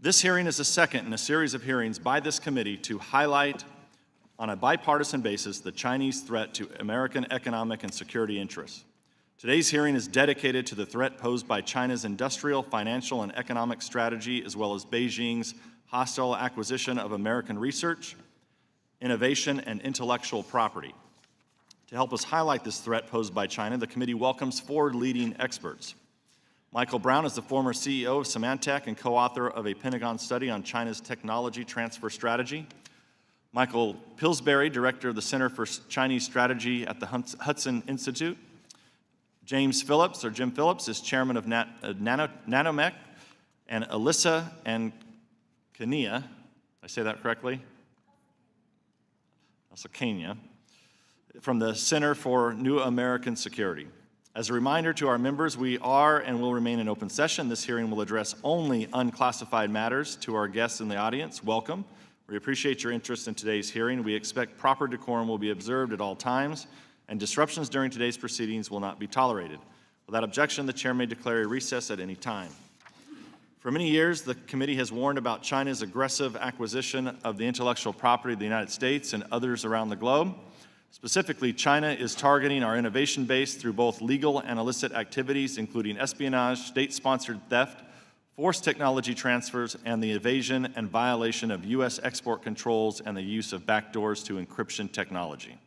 This hearing is the second in a series of hearings by this committee to highlight on a bipartisan basis the Chinese threat to American economic and security interests. Today's hearing is dedicated to the threat posed by China's industrial, financial, and economic strategy, as well as Beijing's hostile acquisition of American research, innovation, and intellectual property. To help us highlight this threat posed by China, the committee welcomes four leading experts. Michael Brown is the former CEO of Symantec and co-author of a Pentagon study on China's technology transfer strategy. Michael Pillsbury, director of the Center for Chinese Strategy at the Hudson Institute. James Phillips, or Jim Phillips, is chairman of Nanomech. And Alyssa Ankania, did I say that correctly? Ankania, from the Center for New American Security. As a reminder to our members, we are and will remain in open session. This hearing will address only unclassified matters. To our guests in the audience, welcome. We appreciate your interest in today's hearing. We expect proper decorum will be observed at all times, and disruptions during today's proceedings will not be tolerated. Without objection, the chair may declare a recess at any time. For many years, the committee has warned about China's aggressive acquisition of the intellectual property of the United States and others around the globe. Specifically, China is targeting our innovation base through both legal and illicit activities, including espionage, state-sponsored theft, forced technology transfers, and the evasion and violation of U.S. export controls and the use of backdoors to encryption technology.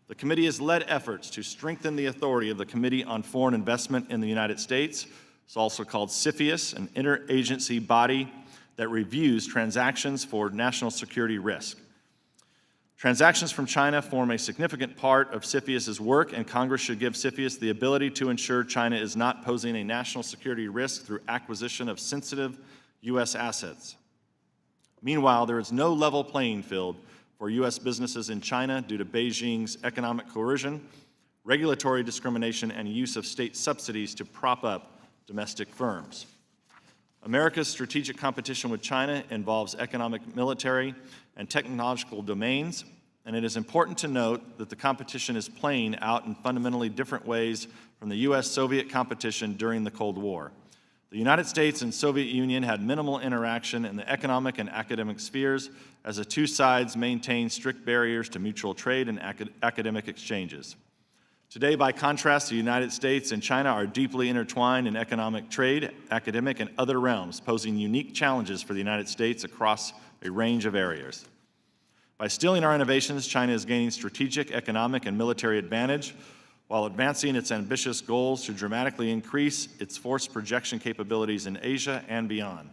The committee has led efforts to strengthen the authority of the Committee on Foreign Investment in the United States. It's also called CFIUS, an interagency body that reviews transactions for national security risk. Transactions from China form a significant part of CFIUS's work, and Congress should give CFIUS the ability to ensure China is not posing a national security risk through acquisition of sensitive U.S. assets. Meanwhile, there is no level playing field for U.S. businesses in China due to Beijing's economic coercion, regulatory discrimination, and use of state subsidies to prop up domestic firms. America's strategic competition with China involves economic, military, and technological domains, and it is important to note that the competition is playing out in fundamentally different ways from the U.S.-Soviet competition during the Cold War. The United States and Soviet Union had minimal interaction in the economic and academic spheres, as the two sides maintained strict barriers to mutual trade and academic exchanges. Today, by contrast, the United States and China are deeply intertwined in economic, trade, academic, and other realms, posing unique challenges for the United States across a range of areas. By stealing our innovations, China is gaining strategic, economic, and military advantage while advancing its ambitious goals to dramatically increase its force projection capabilities in Asia and beyond.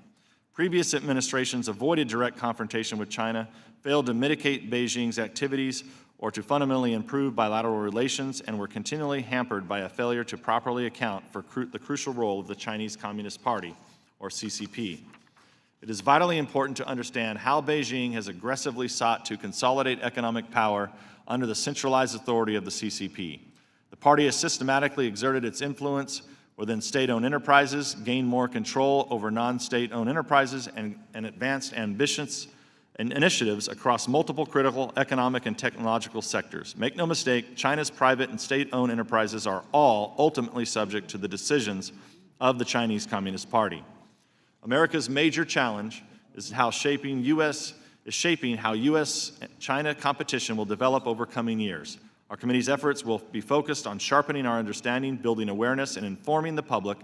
Previous administrations avoided direct confrontation with China, failed to mitigate Beijing's activities, or to fundamentally improve bilateral relations, and were continually hampered by a failure to properly account for the crucial role of the Chinese Communist Party, or CCP. It is vitally important to understand how Beijing has aggressively sought to consolidate economic power under the centralized authority of the CCP. The party has systematically exerted its influence within state-owned enterprises, gained more control over non-state-owned enterprises, and advanced ambitious initiatives across multiple critical economic and technological sectors. Make no mistake, China's private and state-owned enterprises are all ultimately subject to the decisions of the Chinese Communist Party. America's major challenge is shaping how U.S.-China competition will develop over coming years. Our committee's efforts will be focused on sharpening our understanding, building awareness, and informing the public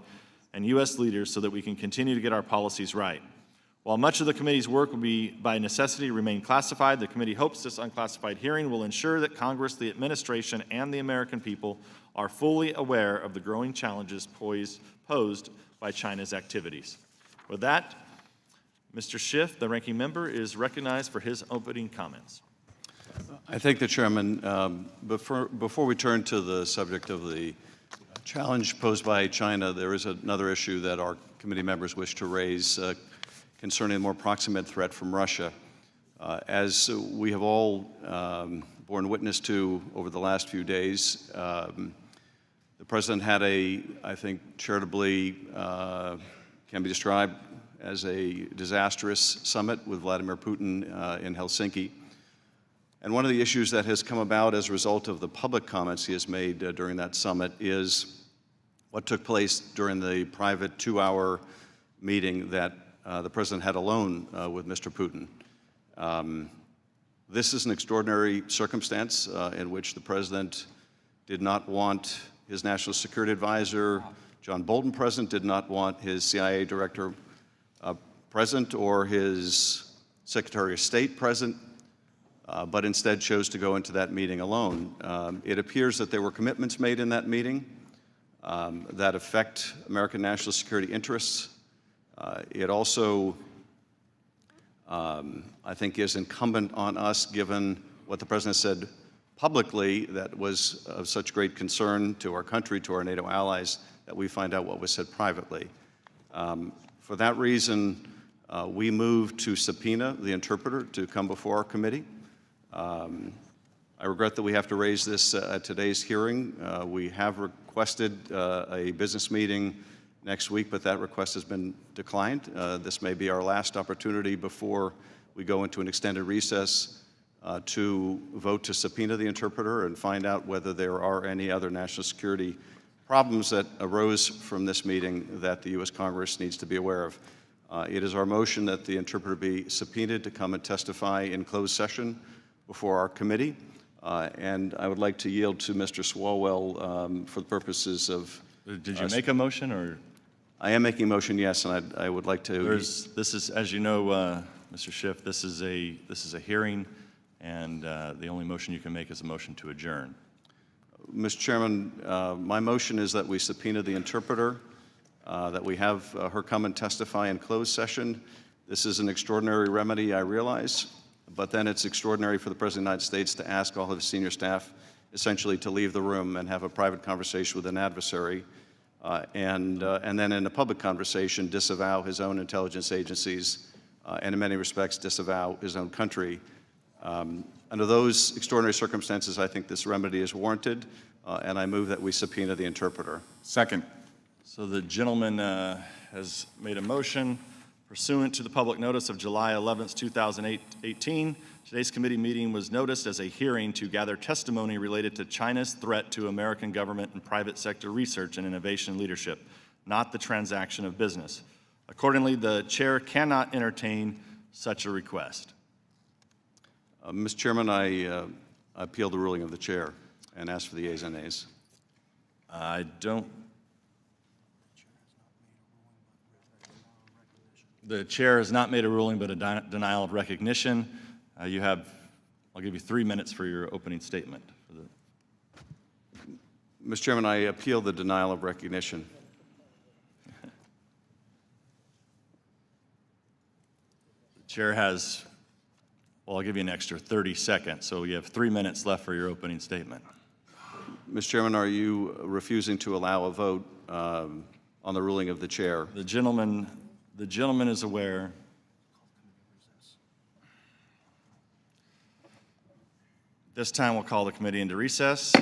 and U.S. leaders so that we can continue to get our policies right. While much of the committee's work will be, by necessity, remain classified, the committee hopes this unclassified hearing will ensure that Congress, the administration, and the American people are fully aware of the growing challenges posed by China's activities. With that, Mr. Schiff, the ranking member, is recognized for his opening comments. I thank the chairman. Before we turn to the subject of the challenge posed by China, there is another issue that our committee members wish to raise concerning a more proximate threat from Russia. As we have all borne witness to over the last few days, the president had I think charitably can be described as a disastrous summit with Vladimir Putin in Helsinki. And one of the issues that has come about as a result of the public comments he has made during that summit is what took place during the private 2-hour meeting that the President had alone with Mr. Putin. This is an extraordinary circumstance in which the President did not want his National Security Advisor, John Bolton, present, did not want his CIA Director present or his Secretary of State present, but instead chose to go into that meeting alone. It appears that there were commitments made in that meeting that affect American national security interests. It also, I think, is incumbent on us, given what the President said publicly that was of such great concern to our country, to our NATO allies, that we find out what was said privately. For that reason, we moved to subpoena the interpreter to come before our committee. I regret that we have to raise this at today's hearing. We have requested a business meeting next week, but that request has been declined. This may be our last opportunity before we go into an extended recess to vote to subpoena the interpreter and find out whether there are any other national security problems that arose from this meeting that the U.S. Congress needs to be aware of. It is our motion that the interpreter be subpoenaed to come and testify in closed session before our committee. And I would like to yield to Mr. Swalwell for the purposes of... Did you make a motion, or? I am making a motion, yes, and I would like to... This is, as you know, Mr. Schiff, this is a hearing, and the only motion you can make is a motion to adjourn. Mr. Chairman, my motion is that we subpoena the interpreter, that we have her come and testify in closed session. This is an extraordinary remedy, I realize, but then it's extraordinary for the President of the United States to ask all of his senior staff essentially to leave the room and have a private conversation with an adversary, and then in a public conversation disavow his own intelligence agencies and in many respects disavow his own country. Under those extraordinary circumstances, I think this remedy is warranted, and I move that we subpoena the interpreter. Second. So the gentleman has made a motion pursuant to the public notice of July 11th, 2018. Today's committee meeting was noticed as a hearing to gather testimony related to China's threat to American government and private sector research and innovation leadership, not the transaction of business. Accordingly, the chair cannot entertain such a request. Mr. Chairman, I appeal the ruling of the chair and ask for the yeas and nays. I don't. The chair has not made a ruling, but a denial of recognition. I'll give you 3 minutes for your opening statement. Mr. Chairman, I appeal the denial of recognition. The chair has, well, I'll give you an extra 30 seconds, so you have 3 minutes left for your opening statement. Mr. Chairman, are you refusing to allow a vote on the ruling of the chair? The gentleman is aware. This time we'll call the committee into recess.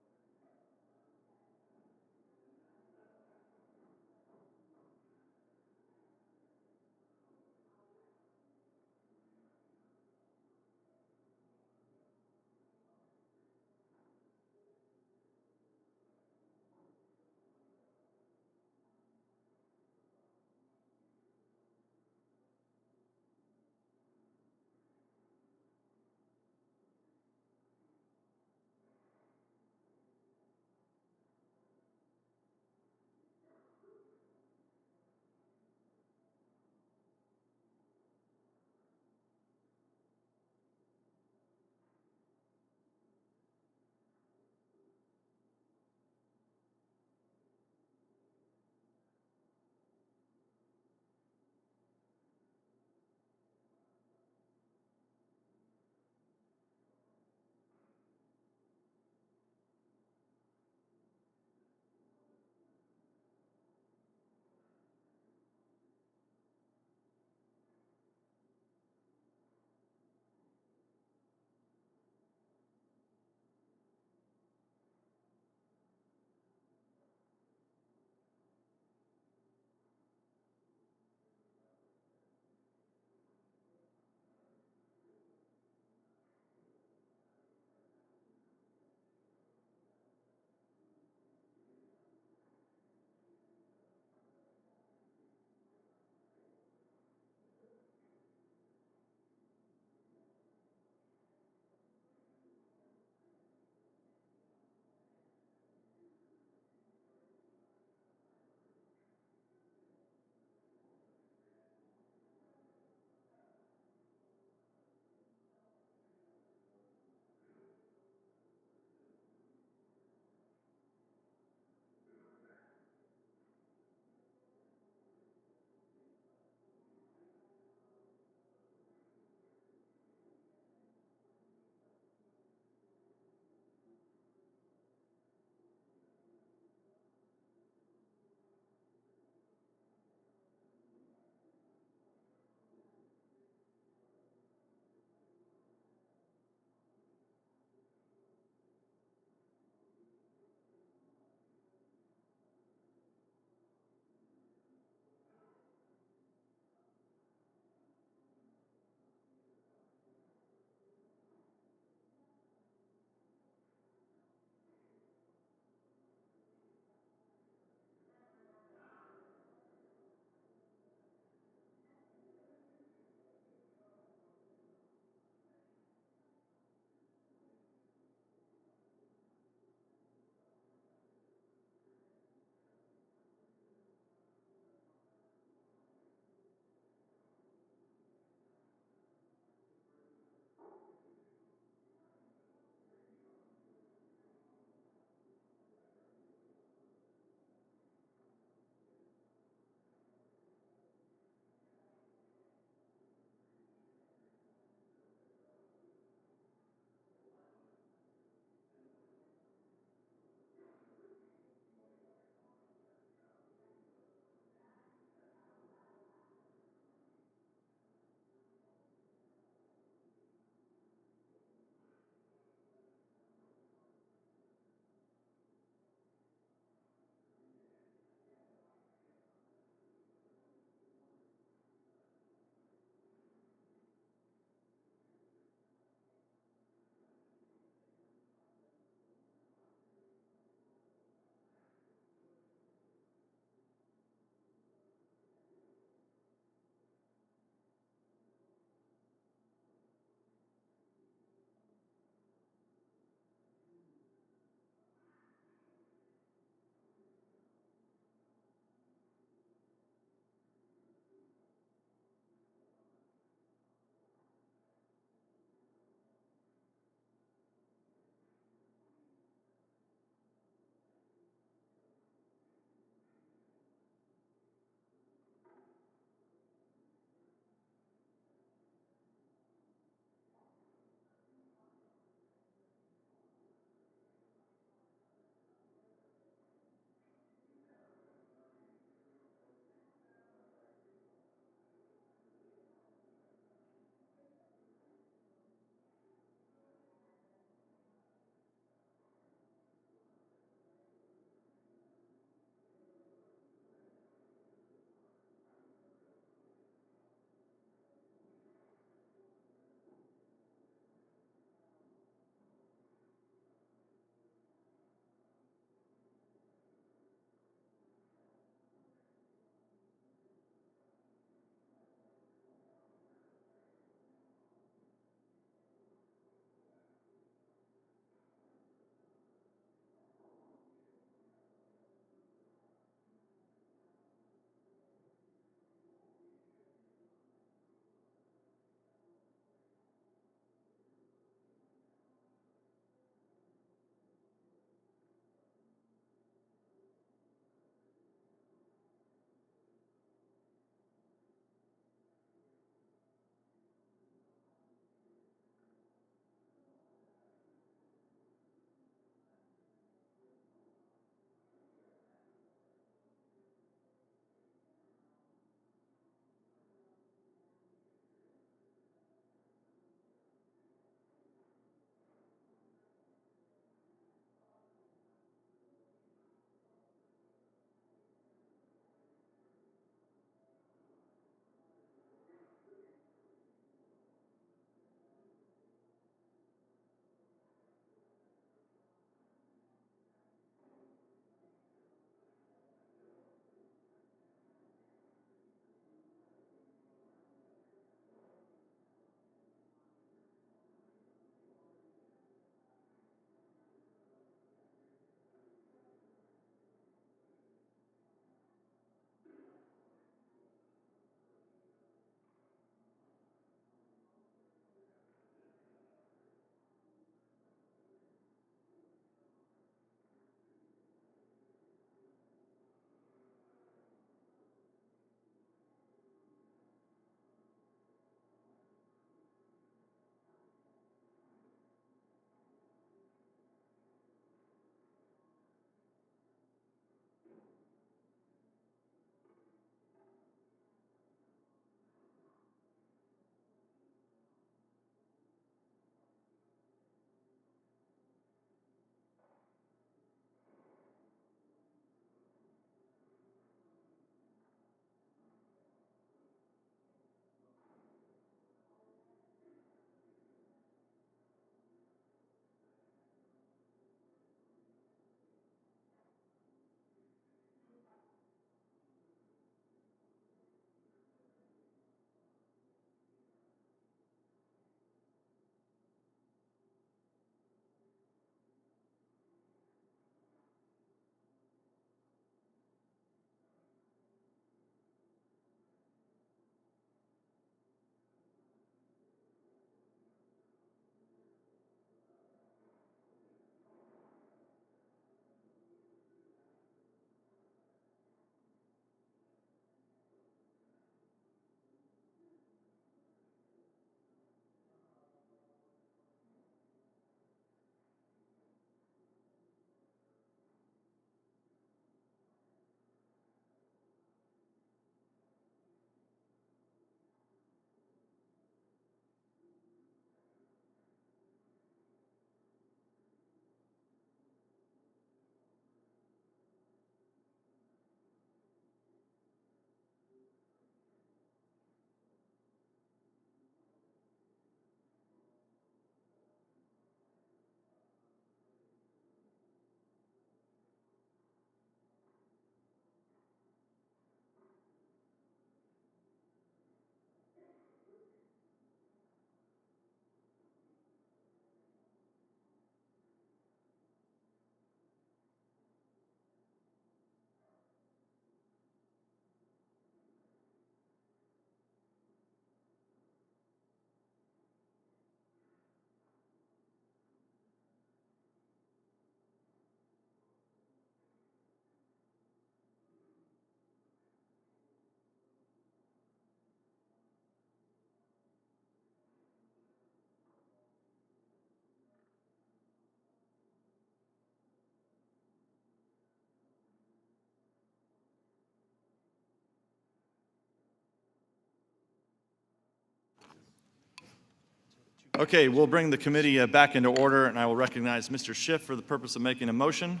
Okay, we'll bring the committee back into order, and I will recognize Mr. Schiff for the purpose of making a motion.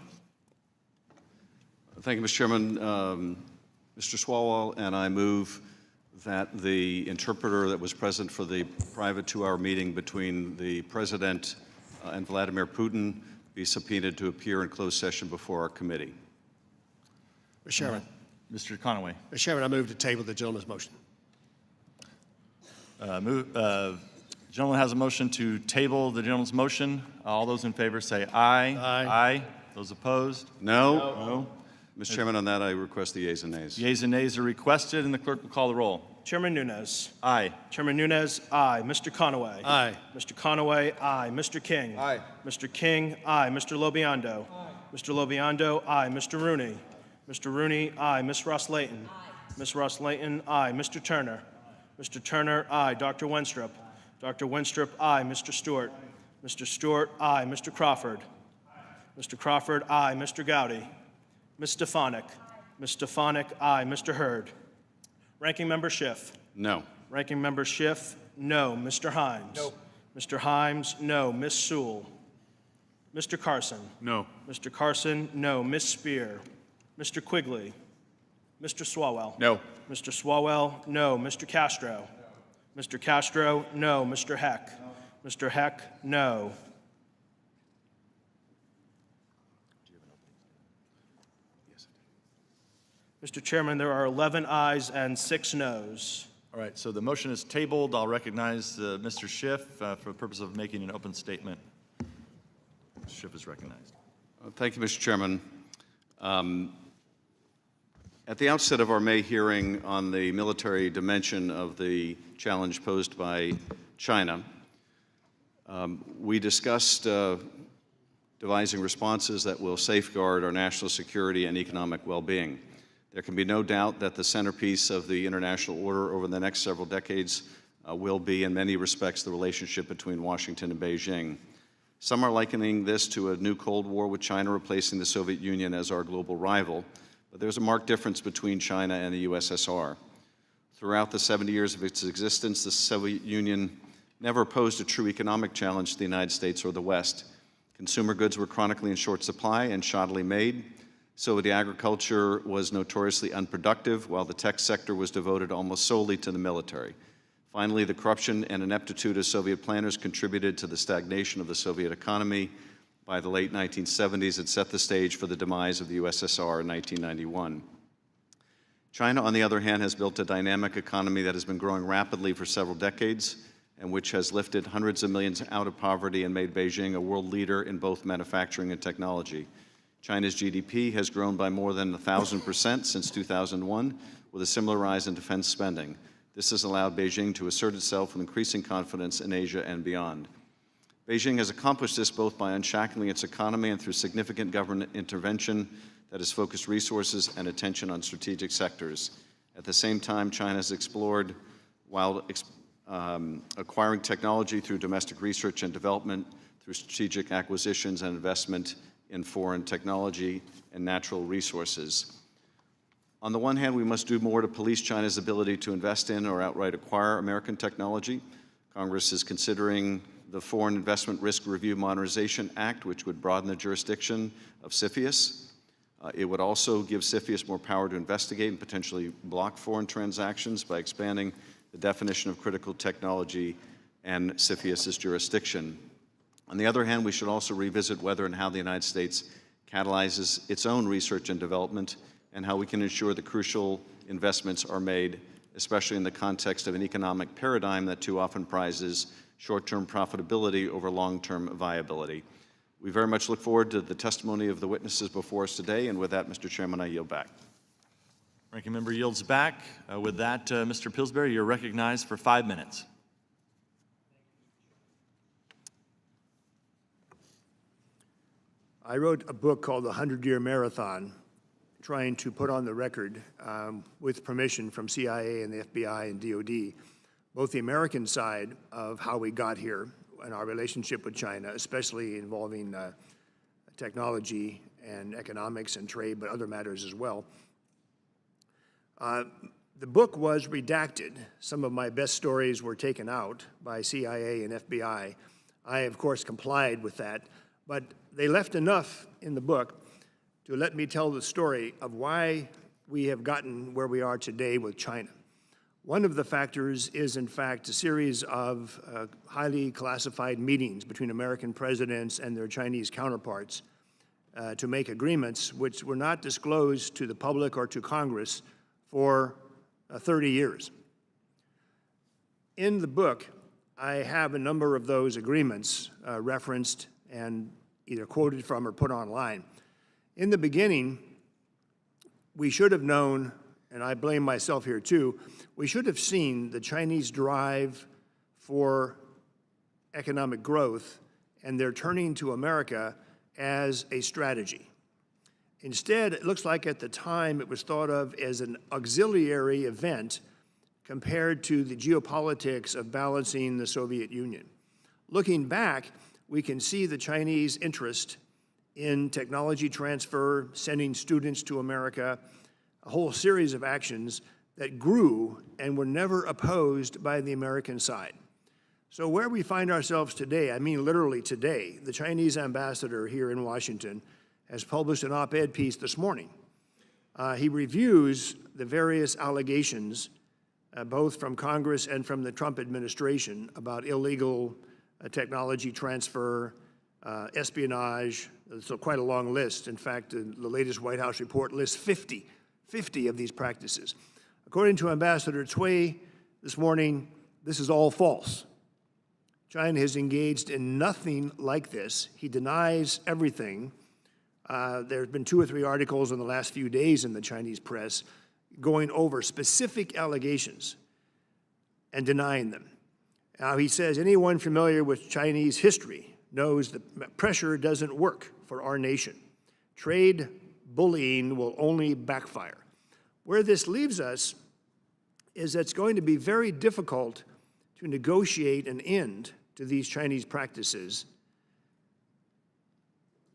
Thank you, Mr. Chairman. Mr. Swalwell and I move that the interpreter that was present for the private 2-hour meeting between the President and Vladimir Putin be subpoenaed to appear in closed session before our committee. Mr. Chairman. Mr. Conaway. Mr. Chairman, I move to table the gentleman's motion. Gentleman has a motion to table the gentleman's motion. All those in favor say aye. Aye. Aye. Those opposed? No. No. Mr. Chairman, on that, I request the yeas and nays. Yeas and nays are requested, and the clerk will call the roll. Chairman Nunes. Aye. Chairman Nunes, aye. Mr. Conaway. Aye. Mr. Conaway, aye. Mr. King. Aye. Mr. King, aye. Mr. Lobiondo. Aye. Mr. Lobiondo, aye. Mr. Rooney. Mr. Rooney, aye. Ms. Ross-Layton. Aye. Ms. Ross-Layton, aye. Mr. Turner. Mr. Turner, aye. Dr. Wenstrup. Dr. Wenstrup, aye. Mr. Stewart. Mr. Stewart, aye. Mr. Crawford. Mr. Crawford, aye. Mr. Gowdy. Ms. Stefanik. Ms. Stefanik, aye. Mr. Hurd. Ranking Member Schiff. No. Ranking Member Schiff, no. Mr. Himes. No. Mr. Himes, no. Ms. Sewell. Mr. Carson. No. Mr. Carson, no. Ms. Spear. Mr. Quigley. Mr. Swalwell. No. Mr. Swalwell, no. Mr. Castro. Mr. Castro, no. Mr. Heck. Mr. Heck, no. Mr. Chairman, there are 11 ayes and 6 noes. All right, so the motion is tabled. I'll recognize Mr. Schiff for the purpose of making an open statement. Mr. Schiff is recognized. Thank you, Mr. Chairman. At the outset of our May hearing on the military dimension of the challenge posed by China, we discussed devising responses that will safeguard our national security and economic well-being. There can be no doubt that the centerpiece of the international order over the next several decades will be, in many respects, the relationship between Washington and Beijing. Some are likening this to a new Cold War with China replacing the Soviet Union as our global rival, but there's a marked difference between China and the USSR. Throughout the 70 years of its existence, the Soviet Union never posed a true economic challenge to the United States or the West. Consumer goods were chronically in short supply and shoddily made. Soviet agriculture was notoriously unproductive, while the tech sector was devoted almost solely to the military. Finally, the corruption and ineptitude of Soviet planners contributed to the stagnation of the Soviet economy. By the late 1970s, it set the stage for the demise of the USSR in 1991. China, on the other hand, has built a dynamic economy that has been growing rapidly for several decades and which has lifted hundreds of millions out of poverty and made Beijing a world leader in both manufacturing and technology. China's GDP has grown by more than 1,000% since 2001, with a similar rise in defense spending. This has allowed Beijing to assert itself with increasing confidence in Asia and beyond. Beijing has accomplished this both by unshackling its economy and through significant government intervention that has focused resources and attention on strategic sectors. At the same time, China has explored, while acquiring technology through domestic research and development, through strategic acquisitions and investment in foreign technology and natural resources. On the one hand, we must do more to police China's ability to invest in or outright acquire American technology. Congress is considering the Foreign Investment Risk Review Modernization Act, which would broaden the jurisdiction of CFIUS. It would also give CFIUS more power to investigate and potentially block foreign transactions by expanding the definition of critical technology and CFIUS's jurisdiction. On the other hand, we should also revisit whether and how the United States catalyzes its own research and development and how we can ensure that crucial investments are made, especially in the context of an economic paradigm that too often prizes short-term profitability over long-term viability. We very much look forward to the testimony of the witnesses before us today, and with that, Mr. Chairman, I yield back. Ranking member yields back. With that, Mr. Pillsbury, you're recognized for 5 minutes. I wrote a book called The 100-Year Marathon, trying to put on the record, with permission from CIA and the FBI and DOD, both the American side of how we got here and our relationship with China, especially involving technology and economics and trade, but other matters as well. The book was redacted. Some of my best stories were taken out by CIA and FBI. I, of course, complied with that, but they left enough in the book to let me tell the story of why we have gotten where we are today with China. One of the factors is, in fact, a series of highly classified meetings between American presidents and their Chinese counterparts to make agreements which were not disclosed to the public or to Congress for 30 years. In the book, I have a number of those agreements referenced and either quoted from or put online. In the beginning, we should have known, and I blame myself here too, we should have seen the Chinese drive for economic growth and their turning to America as a strategy. Instead, it looks like at the time it was thought of as an auxiliary event compared to the geopolitics of balancing the Soviet Union. Looking back, we can see the Chinese interest in technology transfer, sending students to America, a whole series of actions that grew and were never opposed by the American side. So where we find ourselves today, I mean literally today, the Chinese ambassador here in Washington has published an op-ed piece this morning. He reviews the various allegations, both from Congress and from the Trump administration, about illegal technology transfer, espionage. So quite a long list. In fact, the latest White House report lists 50 of these practices. According to Ambassador Cui this morning, this is all false. China has engaged in nothing like this. He denies everything. There have been 2 or 3 articles in the last few days in the Chinese press going over specific allegations and denying them. Now, he says anyone familiar with Chinese history knows that pressure doesn't work for our nation. Trade bullying will only backfire. Where this leaves us is that it's going to be very difficult to negotiate an end to these Chinese practices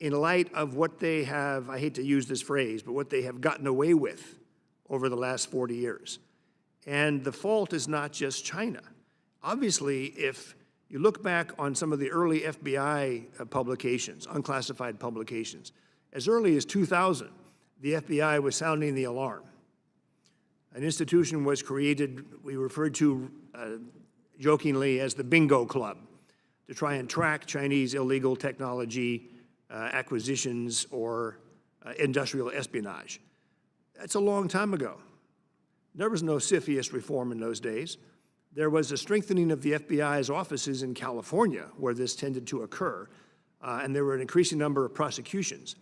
in light of what they have, I hate to use this phrase, but what they have gotten away with over the last 40 years. And the fault is not just China. Obviously, if you look back on some of the early FBI publications, unclassified publications, as early as 2000, the FBI was sounding the alarm. An institution was created, we referred to jokingly as the Bingo Club, to try and track Chinese illegal technology acquisitions or industrial espionage. That's a long time ago. There was no CFIUS reform in those days. There was a strengthening of the FBI's offices in California where this tended to occur, and there were an increasing number of prosecutions.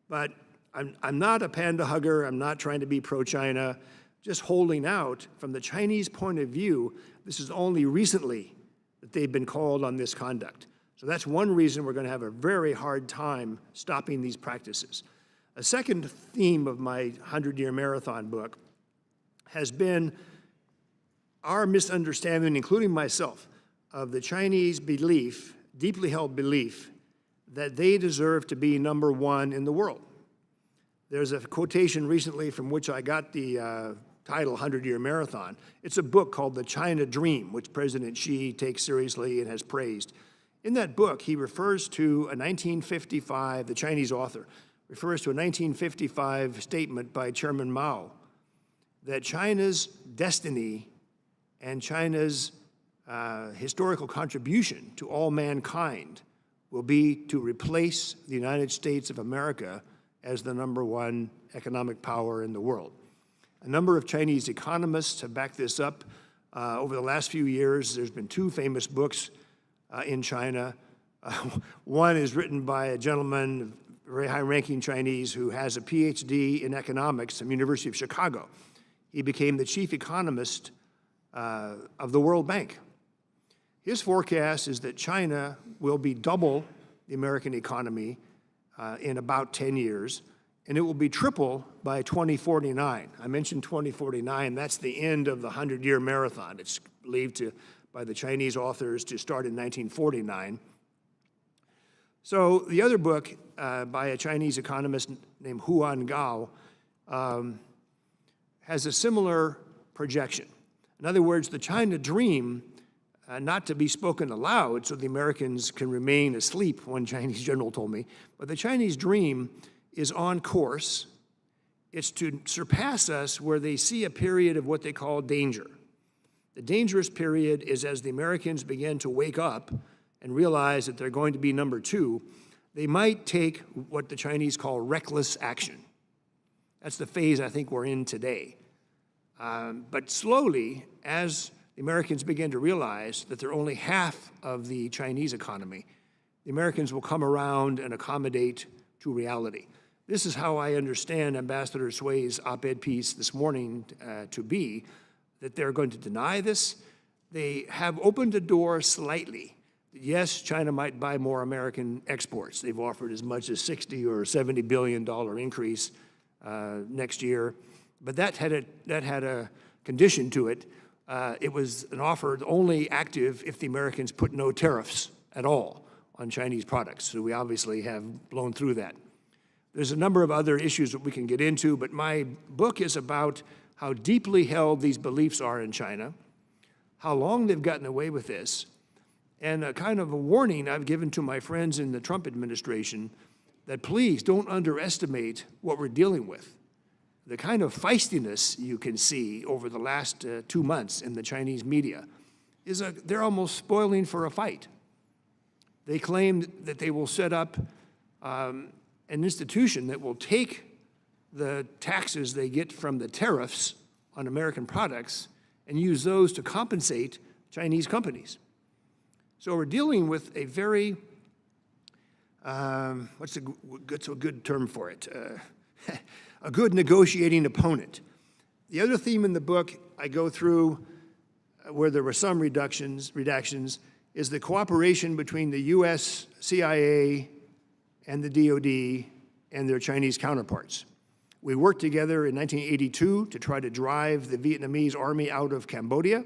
But I'm not a panda hugger. I'm not trying to be pro-China. Just holding out from the Chinese point of view, this is only recently that they've been called on this conduct. So that's one reason we're going to have a very hard time stopping these practices. A second theme of my 100-year marathon book has been our misunderstanding, including myself, of the Chinese belief, deeply held belief, that they deserve to be number one in the world. There's a quotation recently from which I got the title 100-Year Marathon. It's a book called The China Dream, which President Xi takes seriously and has praised. In that book, he refers to a 1955, the Chinese author, refers to a 1955 statement by Chairman Mao that China's destiny and China's historical contribution to all mankind will be to replace the United States of America as the number one economic power in the world. A number of Chinese economists have backed this up. Over the last few years, there's been 2 famous books in China. One is written by a gentleman, a very high-ranking Chinese, who has a PhD in economics from the University of Chicago. He became the chief economist of the World Bank. His forecast is that China will be double the American economy in about 10 years, and it will be triple by 2049. I mentioned 2049. That's the end of the 100-year marathon. It's believed by the Chinese authors to start in 1949. So the other book by a Chinese economist named Huan Gao has a similar projection. In other words, the China dream, not to be spoken aloud so the Americans can remain asleep, one Chinese general told me, but the Chinese dream is on course. It's to surpass us where they see a period of what they call danger. The dangerous period is as the Americans begin to wake up and realize that they're going to be number two, they might take what the Chinese call reckless action. That's the phase I think we're in today. But slowly, as the Americans begin to realize that they're only half of the Chinese economy, the Americans will come around and accommodate to reality. This is how I understand Ambassador Sui's op-ed piece this morning to be, that they're going to deny this. They have opened the door slightly. Yes, China might buy more American exports. They've offered as much as $60 or $70 billion increase next year, but that had a condition to it. It was an offer only active if the Americans put no tariffs at all on Chinese products. So we obviously have blown through that. There's a number of other issues that we can get into, but my book is about how deeply held these beliefs are in China, how long they've gotten away with this, and a kind of a warning I've given to my friends in the Trump administration that please don't underestimate what we're dealing with. The kind of feistiness you can see over the last 2 months in the Chinese media is they're almost spoiling for a fight. They claim that they will set up an institution that will take the taxes they get from the tariffs on American products and use those to compensate Chinese companies. So we're dealing with a very, what's a good term for it? A good negotiating opponent. The other theme in the book I go through where there were some redactions, is the cooperation between the US, CIA, and the DoD and their Chinese counterparts. We worked together in 1982 to try to drive the Vietnamese army out of Cambodia.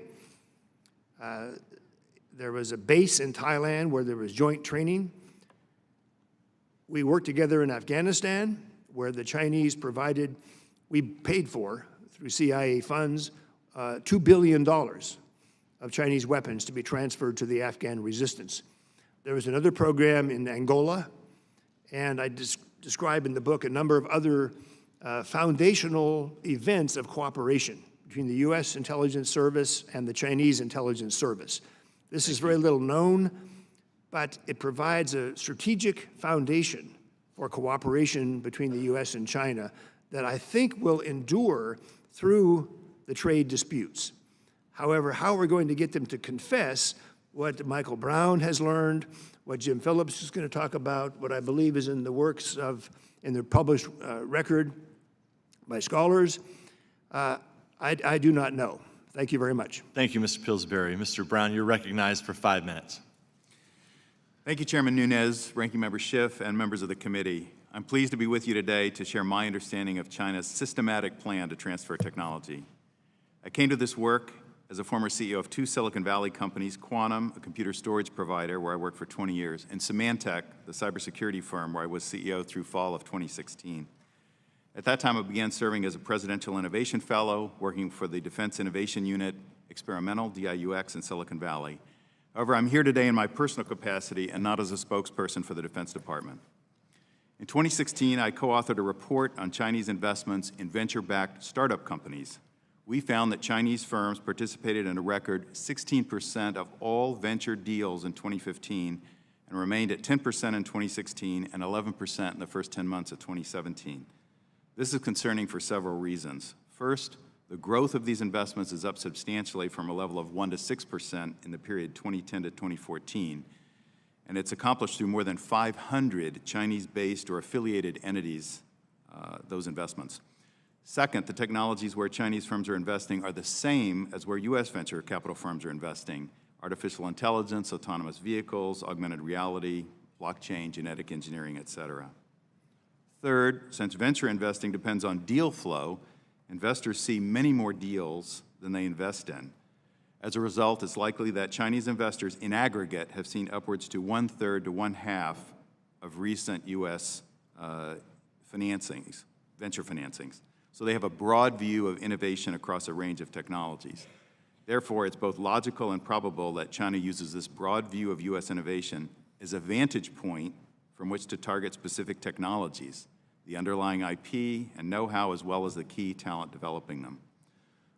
There was a base in Thailand where there was joint training. We worked together in Afghanistan, where the Chinese provided, we paid for, through CIA funds, $2 billion of Chinese weapons to be transferred to the Afghan resistance. There was another program in Angola, and I describe in the book a number of other foundational events of cooperation between the US intelligence service and the Chinese intelligence service. This is very little known, but it provides a strategic foundation for cooperation between the US and China that I think will endure through the trade disputes. However, how we're going to get them to confess what Michael Brown has learned, what Jim Phillips is going to talk about, what I believe is in the works of, in the published record by scholars, I do not know. Thank you very much. Thank you, Mr. Pillsbury. Mr. Brown, you're recognized for 5 minutes. Thank you, Chairman Nunes, Ranking Member Schiff, and members of the committee. I'm pleased to be with you today to share my understanding of China's systematic plan to transfer technology. I came to this work as a former CEO of 2 Silicon Valley companies, Quantum, a computer storage provider where I worked for 20 years, and Symantec, the cybersecurity firm where I was CEO through fall of 2016. At that time, I began serving as a Presidential Innovation Fellow, working for the Defense Innovation Unit, Experimental, DIUX, in Silicon Valley. However, I'm here today in my personal capacity and not as a spokesperson for the Defense Department. In 2016, I co-authored a report on Chinese investments in venture-backed startup companies. We found that Chinese firms participated in a record 16% of all venture deals in 2015 and remained at 10% in 2016 and 11% in the first 10 months of 2017. This is concerning for several reasons. First, the growth of these investments is up substantially from a level of 1% to 6% in the period 2010 to 2014, and it's accomplished through more than 500 Chinese-based or affiliated entities, those investments. Second, the technologies where Chinese firms are investing are the same as where U.S. venture capital firms are investing: artificial intelligence, autonomous vehicles, augmented reality, blockchain, genetic engineering, et cetera. Third, since venture investing depends on deal flow, investors see many more deals than they invest in. As a result, it's likely that Chinese investors in aggregate have seen upwards to 1/3 to 1/2 of recent U.S. financings, venture financings. so they have a broad view of innovation across a range of technologies. Therefore, it's both logical and probable that China uses this broad view of U.S. innovation as a vantage point from which to target specific technologies, the underlying IP and know-how, as well as the key talent developing them.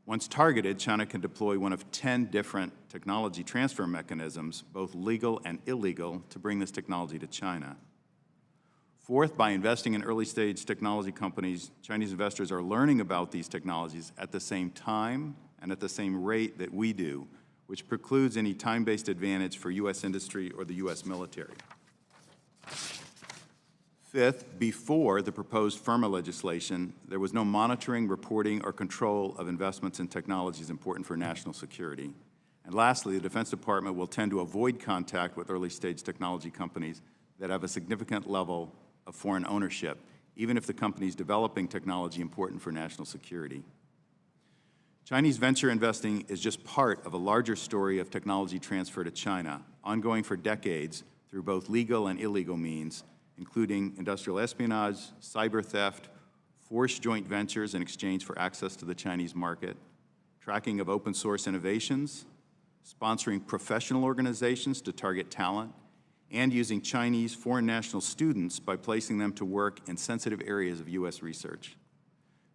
Once targeted, China can deploy one of 10 different technology transfer mechanisms, both legal and illegal, to bring this technology to China. Fourth, by investing in early-stage technology companies, Chinese investors are learning about these technologies at the same time and at the same rate that we do, which precludes any time-based advantage for U.S. industry or the U.S. military. Fifth, before the proposed FIRMA legislation, there was no monitoring, reporting, or control of investments in technologies important for national security. And lastly, the Defense Department will tend to avoid contact with early-stage technology companies that have a significant level of foreign ownership, even if the company is developing technology important for national security. Chinese venture investing is just part of a larger story of technology transfer to China, ongoing for decades through both legal and illegal means, including industrial espionage, cyber theft, forced joint ventures in exchange for access to the Chinese market, tracking of open source innovations, sponsoring professional organizations to target talent, and using Chinese foreign national students by placing them to work in sensitive areas of U.S. research.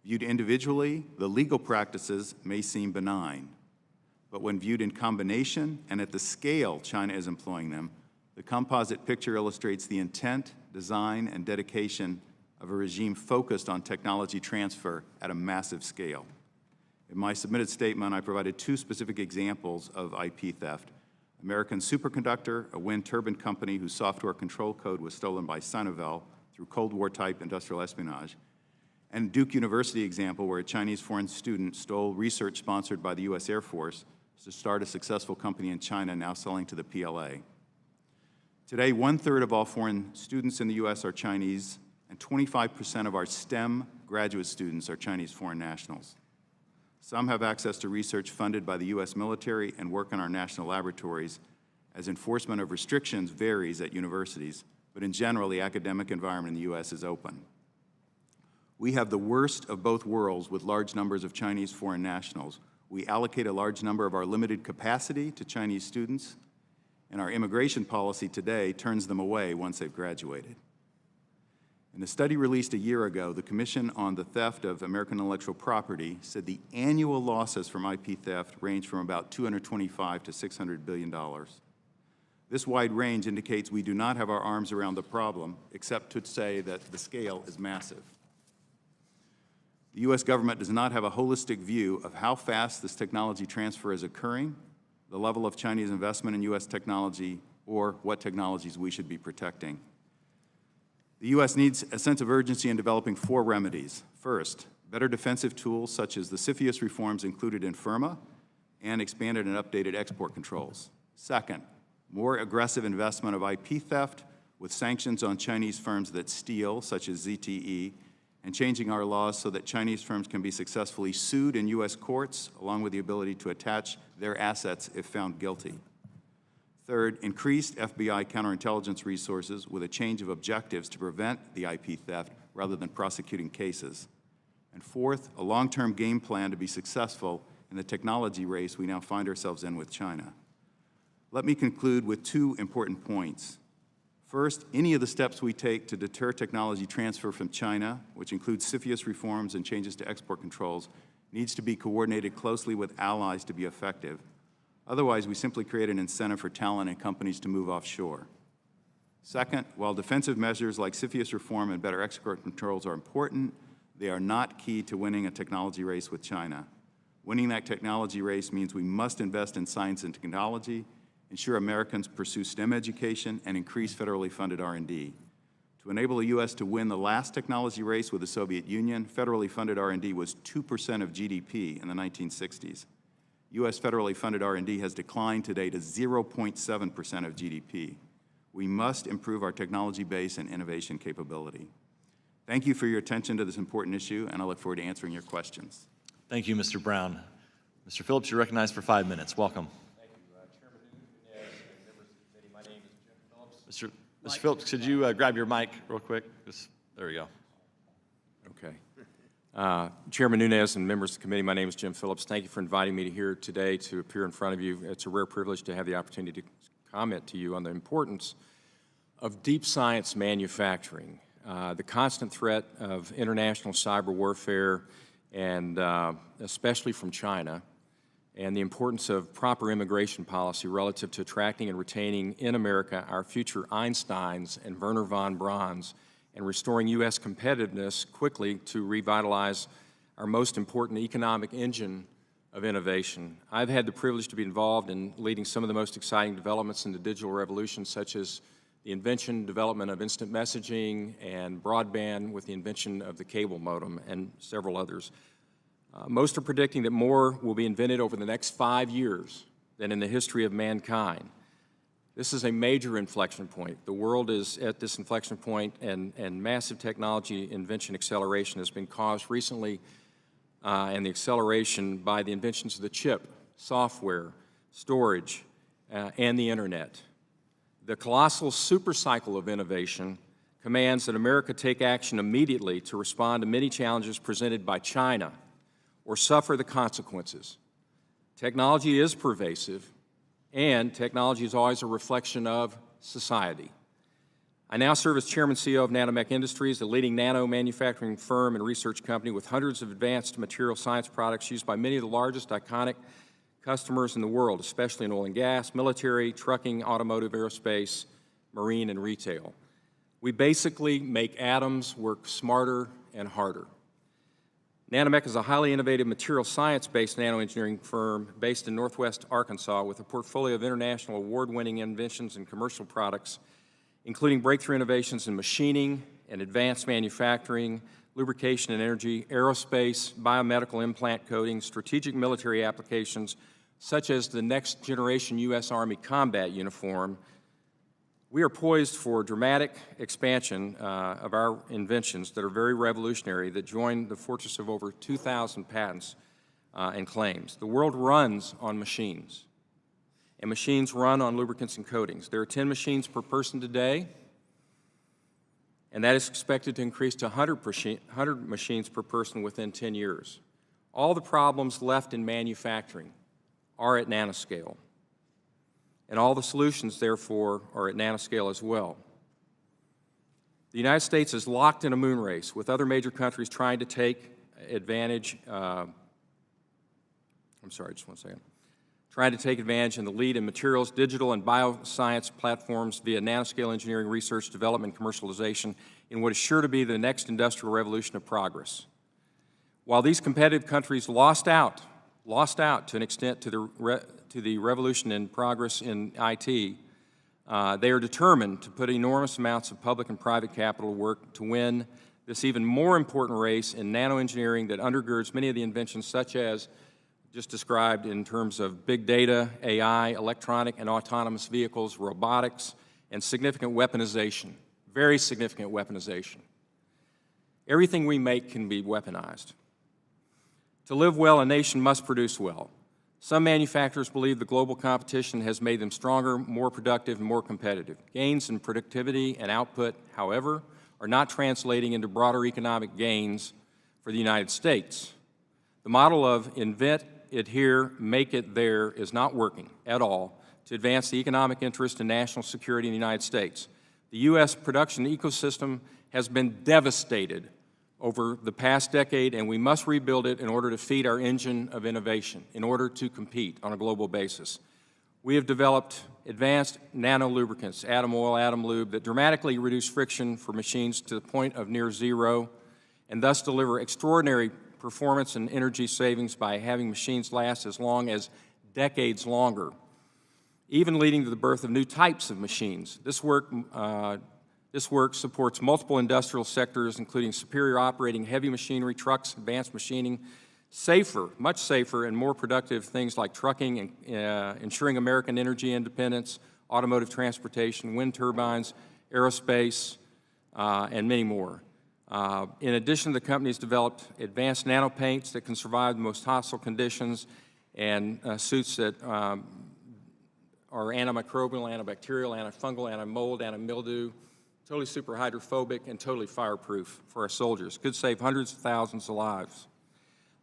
Viewed individually, the legal practices may seem benign, but when viewed in combination and at the scale China is employing them, the composite picture illustrates the intent, design, and dedication of a regime focused on technology transfer at a massive scale. In my submitted statement, I provided two specific examples of IP theft. American Superconductor, a wind turbine company whose software control code was stolen by Sinovel through Cold War-type industrial espionage, and Duke University example where a Chinese foreign student stole research sponsored by the U.S. Air Force to start a successful company in China now selling to the PLA. Today, 1/3 of all foreign students in the U.S. are Chinese, and 25% of our STEM graduate students are Chinese foreign nationals. Some have access to research funded by the U.S. military and work in our national laboratories, as enforcement of restrictions varies at universities, but in general, the academic environment in the U.S. is open. We have the worst of both worlds with large numbers of Chinese foreign nationals. We allocate a large number of our limited capacity to Chinese students, and our immigration policy today turns them away once they've graduated. In a study released a year ago, the Commission on the Theft of American Intellectual Property said the annual losses from IP theft range from about $225 to $600 billion. This wide range indicates we do not have our arms around the problem, except to say that the scale is massive. The U.S. government does not have a holistic view of how fast this technology transfer is occurring, the level of Chinese investment in U.S. technology, or what technologies we should be protecting. The U.S. needs a sense of urgency in developing 4 remedies. First, better defensive tools such as the CFIUS reforms included in FIRMA and expanded and updated export controls. Second, more aggressive investment of IP theft with sanctions on Chinese firms that steal, such as ZTE, and changing our laws so that Chinese firms can be successfully sued in U.S. courts, along with the ability to attach their assets if found guilty. Third, increased FBI counterintelligence resources with a change of objectives to prevent the IP theft rather than prosecuting cases. And fourth, a long-term game plan to be successful in the technology race we now find ourselves in with China. Let me conclude with 2 important points. First, any of the steps we take to deter technology transfer from China, which includes CFIUS reforms and changes to export controls, needs to be coordinated closely with allies to be effective. Otherwise, we simply create an incentive for talent and companies to move offshore. Second, while defensive measures like CFIUS reform and better export controls are important, they are not key to winning a technology race with China. Winning that technology race means we must invest in science and technology, ensure Americans pursue STEM education, and increase federally funded R&D. To enable the U.S. to win the last technology race with the Soviet Union, federally funded R&D was 2% of GDP in the 1960s. U.S. federally funded R&D has declined today to 0.7% of GDP. We must improve our technology base and innovation capability. Thank you for your attention to this important issue, and I look forward to answering your questions. Thank you, Mr. Brown. Mr. Phillips, you're recognized for 5 minutes. Welcome. Thank you, Chairman Nunez and members of the committee. My name is Jim Phillips. Mr. Phillips, could you grab your mic real quick? There we go. Okay. Chairman Nunes and members of the committee, my name is Jim Phillips. Thank you for inviting me here today to appear in front of you. It's a rare privilege to have the opportunity to comment to you on the importance of deep science manufacturing, the constant threat of international cyber warfare, and especially from China, and the importance of proper immigration policy relative to attracting and retaining in America our future Einsteins and Wernher von Brauns, and restoring U.S. competitiveness quickly to revitalize our most important economic engine of innovation. I've had the privilege to be involved in leading some of the most exciting developments in the digital revolution, such as the invention, development of instant messaging and broadband with the invention of the cable modem and several others. Most are predicting that more will be invented over the next 5 years than in the history of mankind. This is a major inflection point. The world is at this inflection point, and massive technology invention acceleration has been caused recently, and the acceleration by the inventions of the chip, software, storage, and the internet. The colossal supercycle of innovation commands that America take action immediately to respond to many challenges presented by China or suffer the consequences. Technology is pervasive, and technology is always a reflection of society. I now serve as Chairman and CEO of Nanomech Industries, a leading nano manufacturing firm and research company with hundreds of advanced material science products used by many of the largest iconic customers in the world, especially in oil and gas, military, trucking, automotive, aerospace, marine, and retail. We basically make atoms work smarter and harder. Nanomech is a highly innovative material science-based nanoengineering firm based in Northwest Arkansas with a portfolio of international award-winning inventions and commercial products, including breakthrough innovations in machining and advanced manufacturing, lubrication and energy, aerospace, biomedical implant coating, strategic military applications, such as the next generation U.S. Army combat uniform. We are poised for dramatic expansion of our inventions that are very revolutionary, that join the fortress of over 2,000 patents and claims. The world runs on machines, and machines run on lubricants and coatings. There are 10 machines per person today, and that is expected to increase to 100 machines per person within 10 years. All the problems left in manufacturing are at nanoscale. And all the solutions, therefore, are at nanoscale as well. The United States is locked in a moon race with other major countries trying to take advantage, trying to take advantage and the lead in materials, digital, and bioscience platforms via nanoscale engineering, research, development, and commercialization in what is sure to be the next industrial revolution of progress. While these competitive countries lost out to an extent to the revolution in progress in IT, they are determined to put enormous amounts of public and private capital to work to win this even more important race in nanoengineering that undergirds many of the inventions such as just described in terms of big data, AI, electronic and autonomous vehicles, robotics, and significant weaponization, very significant weaponization. Everything we make can be weaponized. To live well, a nation must produce well. Some manufacturers believe the global competition has made them stronger, more productive, and more competitive. Gains in productivity and output, however, are not translating into broader economic gains for the United States. The model of invent it here, make it there is not working at all to advance the economic interest and national security in the United States. The U.S. production ecosystem has been devastated over the past decade, and we must rebuild it in order to feed our engine of innovation, in order to compete on a global basis. We have developed advanced nano-lubricants, atom oil, atom lube, that dramatically reduce friction for machines to the point of near zero, and thus deliver extraordinary performance and energy savings by having machines last as long as decades longer, even leading to the birth of new types of machines. This work supports multiple industrial sectors, including superior operating heavy machinery, trucks, advanced machining, safer, much safer, and more productive things like trucking and ensuring American energy independence, automotive transportation, wind turbines, aerospace, and many more. In addition, the company has developed advanced nanopaints that can survive the most hostile conditions and suits that are antimicrobial, antibacterial, antifungal, anti-mold, anti-mildew, totally super hydrophobic, and totally fireproof for our soldiers. Could save hundreds of thousands of lives.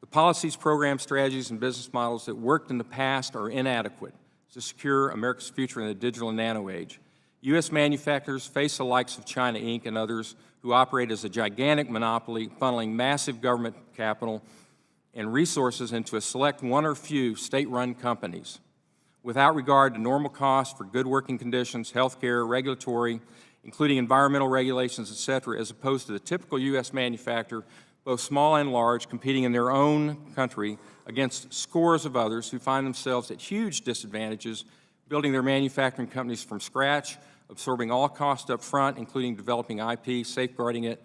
The policies, programs, strategies, and business models that worked in the past are inadequate to secure America's future in the digital and nano age. U.S. manufacturers face the likes of China Inc. and others who operate as a gigantic monopoly, funneling massive government capital and resources into a select one or few state-run companies, without regard to normal costs for good working conditions, health care, regulatory, including environmental regulations, et cetera, as opposed to the typical U.S. manufacturer, both small and large, competing in their own country against scores of others who find themselves at huge disadvantages, building their manufacturing companies from scratch, absorbing all costs up front, including developing IP, safeguarding it,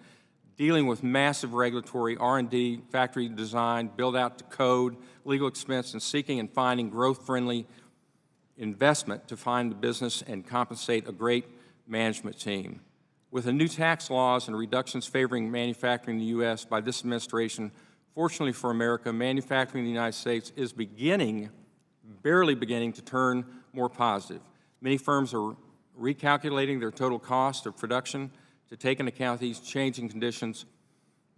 dealing with massive regulatory, R&D, factory design, build-out to code, legal expense, and seeking and finding growth-friendly investment to find the business and compensate a great management team. With the new tax laws and reductions favoring manufacturing in the U.S. by this administration, fortunately for America, manufacturing in the United States is barely beginning to turn more positive. Many firms are recalculating their total cost of production to take into account these changing conditions,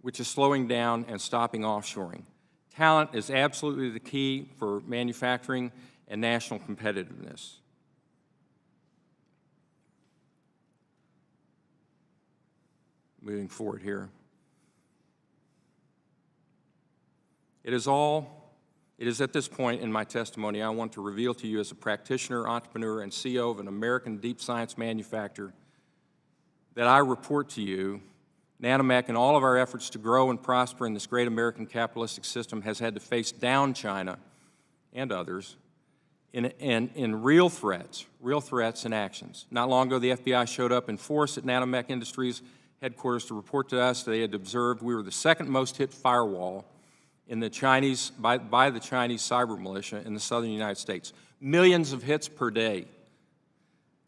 which is slowing down and stopping offshoring. Talent is absolutely the key for manufacturing and national competitiveness. Moving forward here. It is at this point in my testimony I want to reveal to you as a practitioner, entrepreneur, and CEO of an American deep science manufacturer that I report to you, Nanomech, and all of our efforts to grow and prosper in this great American capitalistic system has had to face down China and others in real threats and actions. Not long ago, the FBI showed up in force at Nanomech Industries headquarters to report to us they had observed we were the second most hit firewall in the Chinese, by the Chinese cyber militia in the southern United States. Millions of hits per day.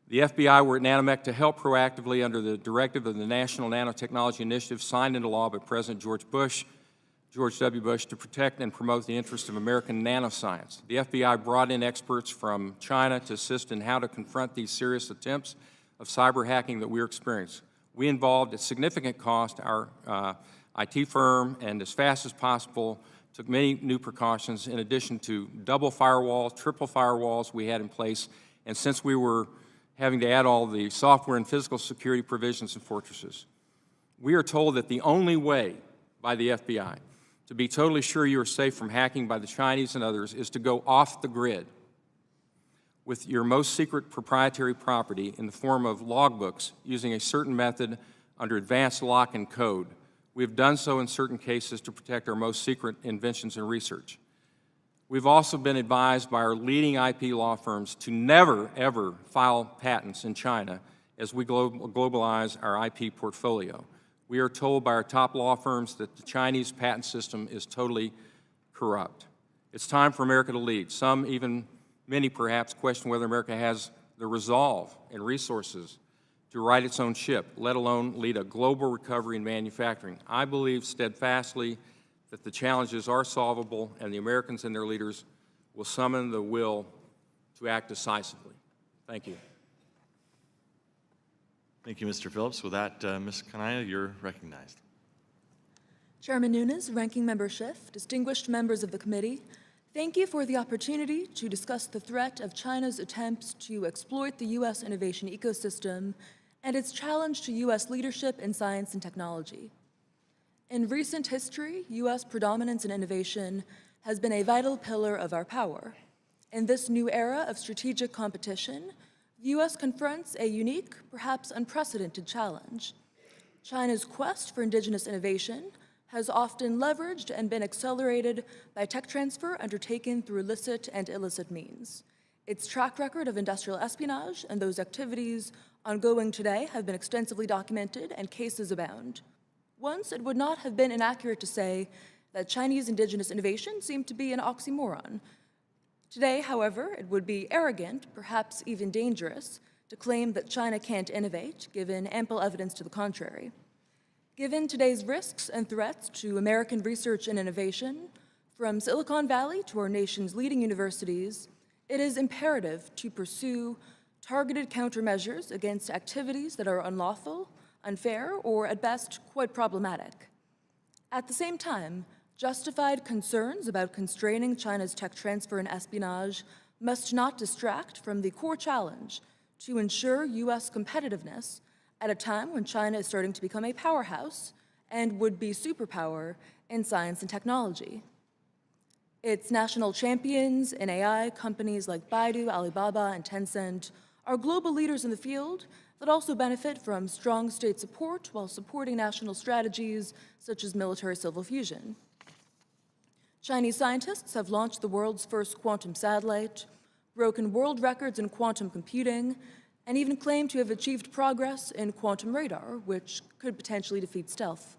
The FBI were at Nanomech to help proactively under the directive of the National Nanotechnology Initiative signed into law by President George W. Bush, to protect and promote the interests of American nanoscience. The FBI brought in experts from China to assist in how to confront these serious attempts of cyber hacking that we're experiencing. We involved at significant cost our IT firm, and as fast as possible took many new precautions in addition to double firewalls, triple firewalls we had in place, and since we were having to add all the software and physical security provisions and fortresses. We are told that the only way by the FBI to be totally sure you are safe from hacking by the Chinese and others is to go off the grid with your most secret proprietary property in the form of logbooks using a certain method under advanced lock and code. We have done so in certain cases to protect our most secret inventions and research. We've also been advised by our leading IP law firms to never, ever file patents in China as we globalize our IP portfolio. We are told by our top law firms that the Chinese patent system is totally corrupt. It's time for America to lead. Some, even many perhaps, question whether America has the resolve and resources to right its own ship, let alone lead a global recovery in manufacturing. I believe steadfastly that the challenges are solvable and the Americans and their leaders will summon the will to act decisively. Thank you. Thank you, Mr. Phillips. With that, Ms. Kanaya, you're recognized. Chairman Nunes, Ranking Member Schiff, distinguished members of the committee, thank you for the opportunity to discuss the threat of China's attempts to exploit the U.S. innovation ecosystem and its challenge to U.S. leadership in science and technology. In recent history, U.S. predominance in innovation has been a vital pillar of our power. In this new era of strategic competition, the U.S. confronts a unique, perhaps unprecedented challenge. China's quest for indigenous innovation has often leveraged and been accelerated by tech transfer undertaken through licit and illicit means. Its track record of industrial espionage and those activities ongoing today have been extensively documented and cases abound. Once, it would not have been inaccurate to say that Chinese indigenous innovation seemed to be an oxymoron. Today, however, it would be arrogant, perhaps even dangerous, to claim that China can't innovate, given ample evidence to the contrary. Given today's risks and threats to American research and innovation, from Silicon Valley to our nation's leading universities, it is imperative to pursue targeted countermeasures against activities that are unlawful, unfair, or at best, quite problematic. At the same time, justified concerns about constraining China's tech transfer and espionage must not distract from the core challenge to ensure U.S. competitiveness at a time when China is starting to become a powerhouse and would-be superpower in science and technology. Its national champions in AI, companies like Baidu, Alibaba, and Tencent, are global leaders in the field that also benefit from strong state support while supporting national strategies such as military-civil fusion. Chinese scientists have launched the world's first quantum satellite, broken world records in quantum computing, and even claimed to have achieved progress in quantum radar, which could potentially defeat stealth.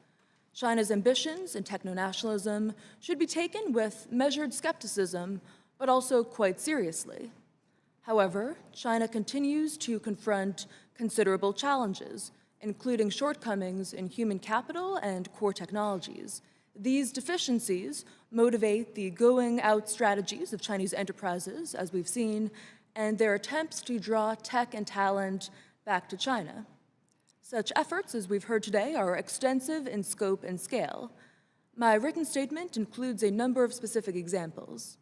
China's ambitions and techno-nationalism should be taken with measured skepticism, but also quite seriously. However, China continues to confront considerable challenges, including shortcomings in human capital and core technologies. These deficiencies motivate the going-out strategies of Chinese enterprises, as we've seen, and their attempts to draw tech and talent back to China. Such efforts, as we've heard today, are extensive in scope and scale. My written statement includes a number of specific examples.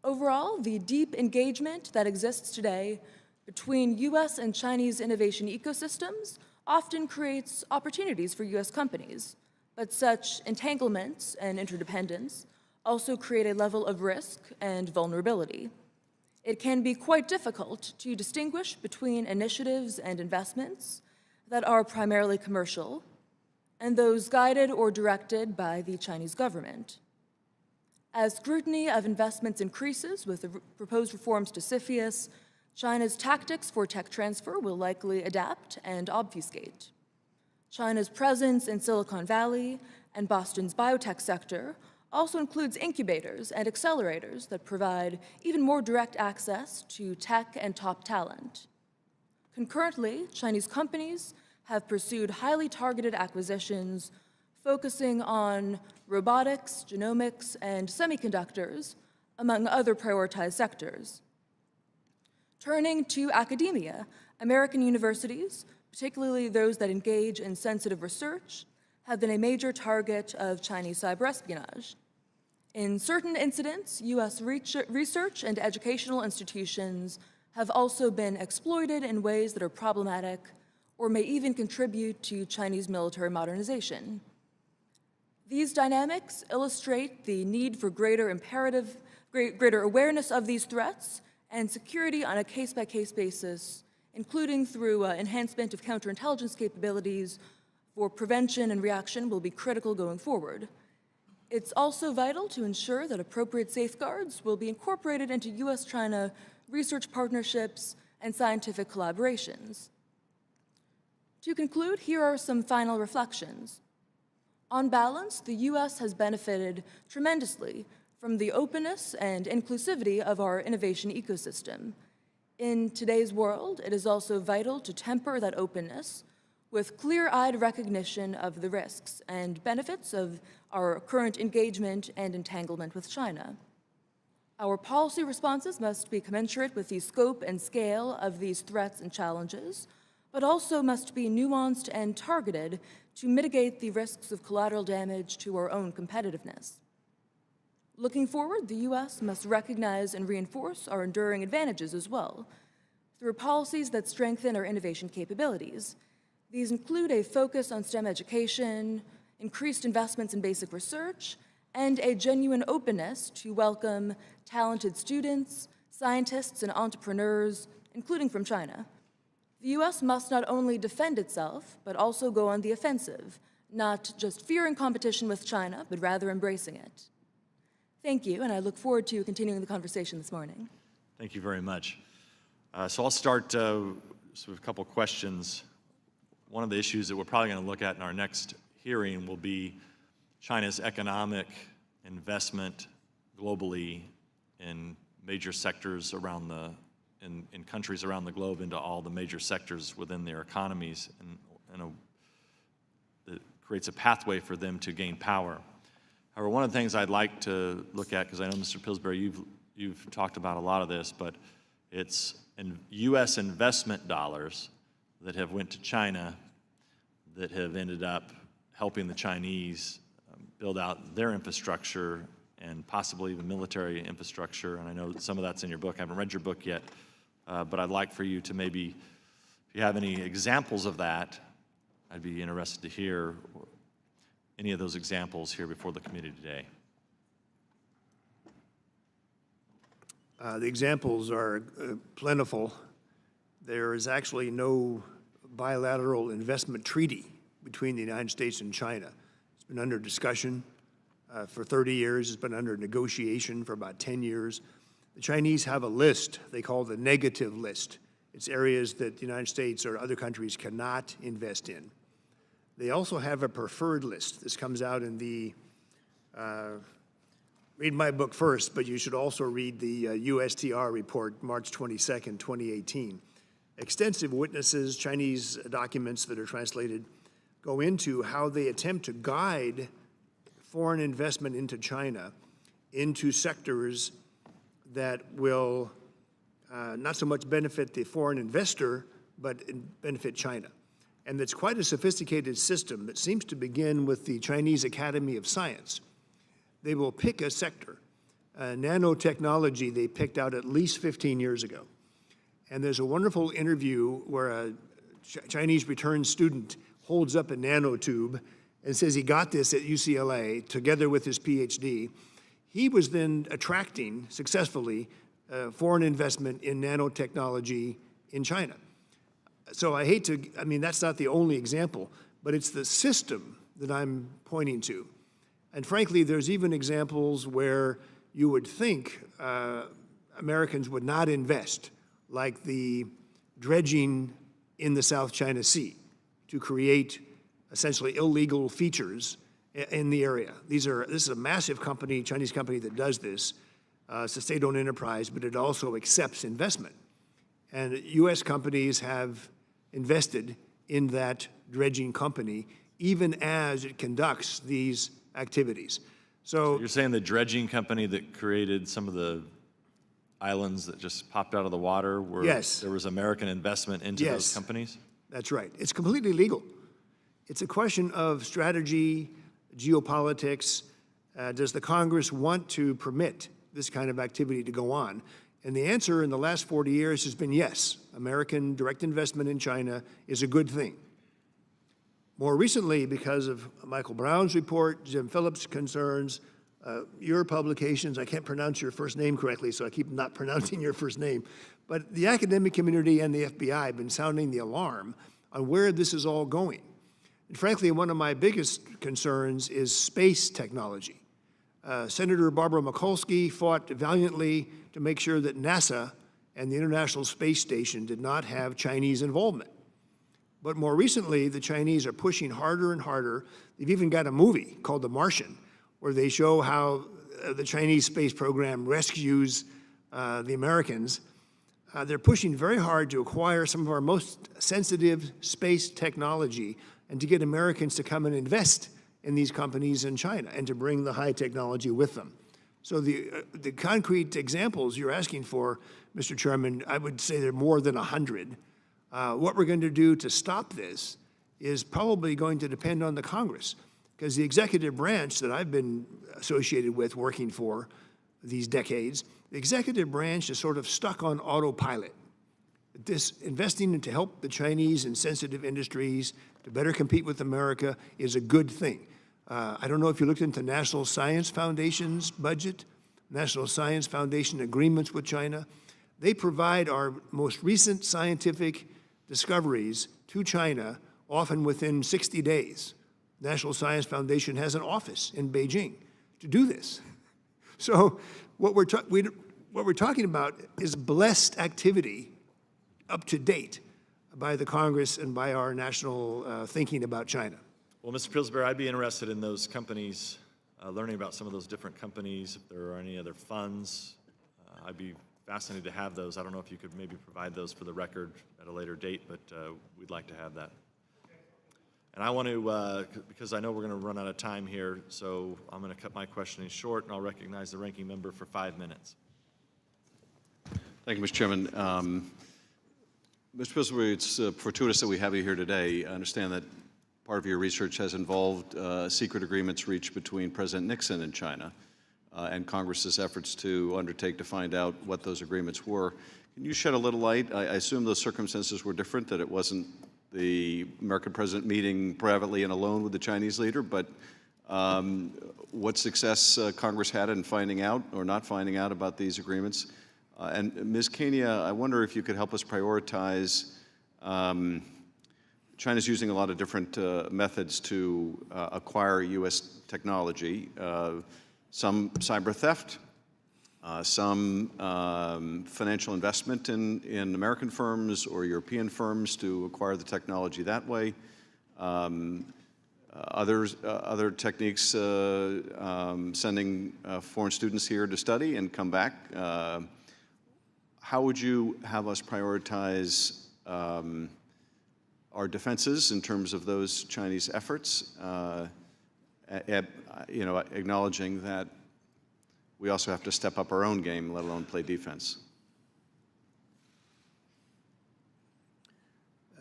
Overall, the deep engagement that exists today between U.S. and Chinese innovation ecosystems often creates opportunities for U.S. companies, but such entanglements and interdependence also create a level of risk and vulnerability. It can be quite difficult to distinguish between initiatives and investments that are primarily commercial and those guided or directed by the Chinese government. As scrutiny of investments increases with the proposed reforms to CFIUS, China's tactics for tech transfer will likely adapt and obfuscate. China's presence in Silicon Valley and Boston's biotech sector also includes incubators and accelerators that provide even more direct access to tech and top talent. Concurrently, Chinese companies have pursued highly targeted acquisitions focusing on robotics, genomics, and semiconductors, among other prioritized sectors. Turning to academia, American universities, particularly those that engage in sensitive research, have been a major target of Chinese cyber espionage. In certain incidents, U.S. research and educational institutions have also been exploited in ways that are problematic or may even contribute to Chinese military modernization. These dynamics illustrate the need for greater awareness of these threats and security on a case-by-case basis, including through enhancement of counterintelligence capabilities for prevention and reaction will be critical going forward. It's also vital to ensure that appropriate safeguards will be incorporated into U.S.-China research partnerships and scientific collaborations. To conclude, here are some final reflections. On balance, the U.S. has benefited tremendously from the openness and inclusivity of our innovation ecosystem. In today's world, it is also vital to temper that openness with clear-eyed recognition of the risks and benefits of our current engagement and entanglement with China. Our policy responses must be commensurate with the scope and scale of these threats and challenges, but also must be nuanced and targeted to mitigate the risks of collateral damage to our own competitiveness. Looking forward, the U.S. must recognize and reinforce our enduring advantages as well, through policies that strengthen our innovation capabilities. These include a focus on STEM education, increased investments in basic research, and a genuine openness to welcome talented students, scientists, and entrepreneurs, including from China. The U.S. must not only defend itself, but also go on the offensive, not just fearing competition with China, but rather embracing it. Thank you, and I look forward to continuing the conversation this morning. Thank you very much. So I'll start with a couple questions. One of the issues that we're probably going to look at in our next hearing will be China's economic investment globally in major sectors around in countries around the globe into all the major sectors within their economies, and that creates a pathway for them to gain power. However, one of the things I'd like to look at, because I know, Mr. Pillsbury, you've talked about a lot of this, but it's in U.S. investment dollars that have went to China that have ended up helping the Chinese build out their infrastructure and possibly even military infrastructure. And I know that some of that's in your book. I haven't read your book yet, but I'd like for you to maybe, if you have any examples of that, I'd be interested to hear any of those examples here before the committee today. The examples are plentiful. There is actually no bilateral investment treaty between the United States and China. It's been under discussion for 30 years. It's been under negotiation for about 10 years. The Chinese have a list they call the negative list. It's areas that the United States or other countries cannot invest in. They also have a preferred list. This comes out in the, read my book first, but you should also read the USTR report, March 22nd, 2018. Extensive witnesses, Chinese documents that are translated, go into how they attempt to guide foreign investment into China into sectors that will not so much benefit the foreign investor, but benefit China. And it's quite a sophisticated system that seems to begin with the Chinese Academy of Science. They will pick a sector. Nanotechnology they picked out at least 15 years ago. And there's a wonderful interview where a Chinese returned student holds up a nanotube and says he got this at UCLA together with his PhD. He was then attracting successfully foreign investment in nanotechnology in China. So I hate to, I mean, that's not the only example, but it's the system that I'm pointing to. And frankly, there's even examples where you would think Americans would not invest, like the dredging in the South China Sea to create essentially illegal features in the area. This is a massive company, Chinese company that does this. It's a state-owned enterprise, but it also accepts investment. And U.S. companies have invested in that dredging company, even as it conducts these activities. So you're saying the dredging company that created some of the islands that just popped out of the water, where yes, there was American investment into yes, those companies? That's right. It's completely legal. It's a question of strategy, geopolitics. Does the Congress want to permit this kind of activity to go on? And the answer in the last 40 years has been yes. American direct investment in China is a good thing. More recently, because of Michael Brown's report, Jim Phillips' concerns, your publications, I can't pronounce your first name correctly, so I keep not pronouncing your first name, but the academic community and the FBI have been sounding the alarm on where this is all going. And frankly, one of my biggest concerns is space technology. Senator Barbara Mikulski fought valiantly to make sure that NASA and the International Space Station did not have Chinese involvement. But more recently, the Chinese are pushing harder and harder. They've even got a movie called The Martian, where they show how the Chinese space program rescues the Americans. They're pushing very hard to acquire some of our most sensitive space technology and to get Americans to come and invest in these companies in China and to bring the high technology with them. So the concrete examples you're asking for, Mr. Chairman, I would say there are more than 100. What we're going to do to stop this is probably going to depend on the Congress, because the executive branch that I've been associated with working for these decades, the executive branch is sort of stuck on autopilot. This investing to help the Chinese in sensitive industries to better compete with America is a good thing. I don't know if you looked into National Science Foundation's budget, National Science Foundation agreements with China. They provide our most recent scientific discoveries to China, often within 60 days. National Science Foundation has an office in Beijing to do this. So what we're talking about is blessed activity up to date by the Congress and by our national thinking about China. Well, Mr. Pillsbury, I'd be interested in those companies, learning about some of those different companies, if there are any other funds. I'd be fascinated to have those. I don't know if you could maybe provide those for the record at a later date, but we'd like to have that. And I want to, because I know we're going to run out of time here, so I'm going to cut my questioning short, and I'll recognize the ranking member for 5 minutes. Thank you, Mr. Chairman. Mr. Pillsbury, it's fortuitous that we have you here today. I understand that part of your research has involved secret agreements reached between President Nixon and China and Congress's efforts to undertake to find out what those agreements were. Can you shed a little light? I assume those circumstances were different, that it wasn't the American president meeting privately and alone with the Chinese leader, but what success Congress had in finding out or not finding out about these agreements. And Ms. Kania, I wonder if you could help us prioritize. China's using a lot of different methods to acquire U.S. technology, some cyber theft, some financial investment in American firms or European firms to acquire the technology that way. Other techniques, sending foreign students here to study and come back. How would you have us prioritize our defenses in terms of those Chinese efforts, acknowledging that we also have to step up our own game, let alone play defense?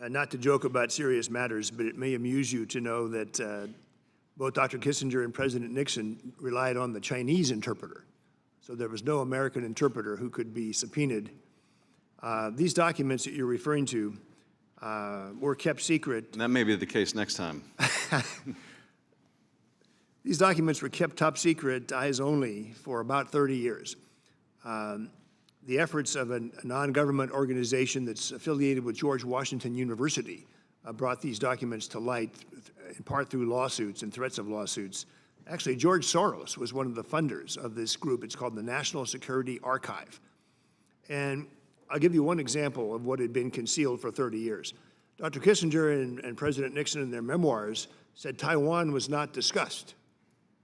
Not to joke about serious matters, but it may amuse you to know that both Dr. Kissinger and President Nixon relied on the Chinese interpreter. So there was no American interpreter who could be subpoenaed. These documents that you're referring to were kept secret. And that may be the case next time. These documents were kept top secret, eyes only, for about 30 years. The efforts of a non-government organization that's affiliated with George Washington University brought these documents to light, in part through lawsuits and threats of lawsuits. Actually, George Soros was one of the funders of this group. It's called the National Security Archive. And I'll give you one example of what had been concealed for 30 years. Dr. Kissinger and President Nixon in their memoirs said Taiwan was not discussed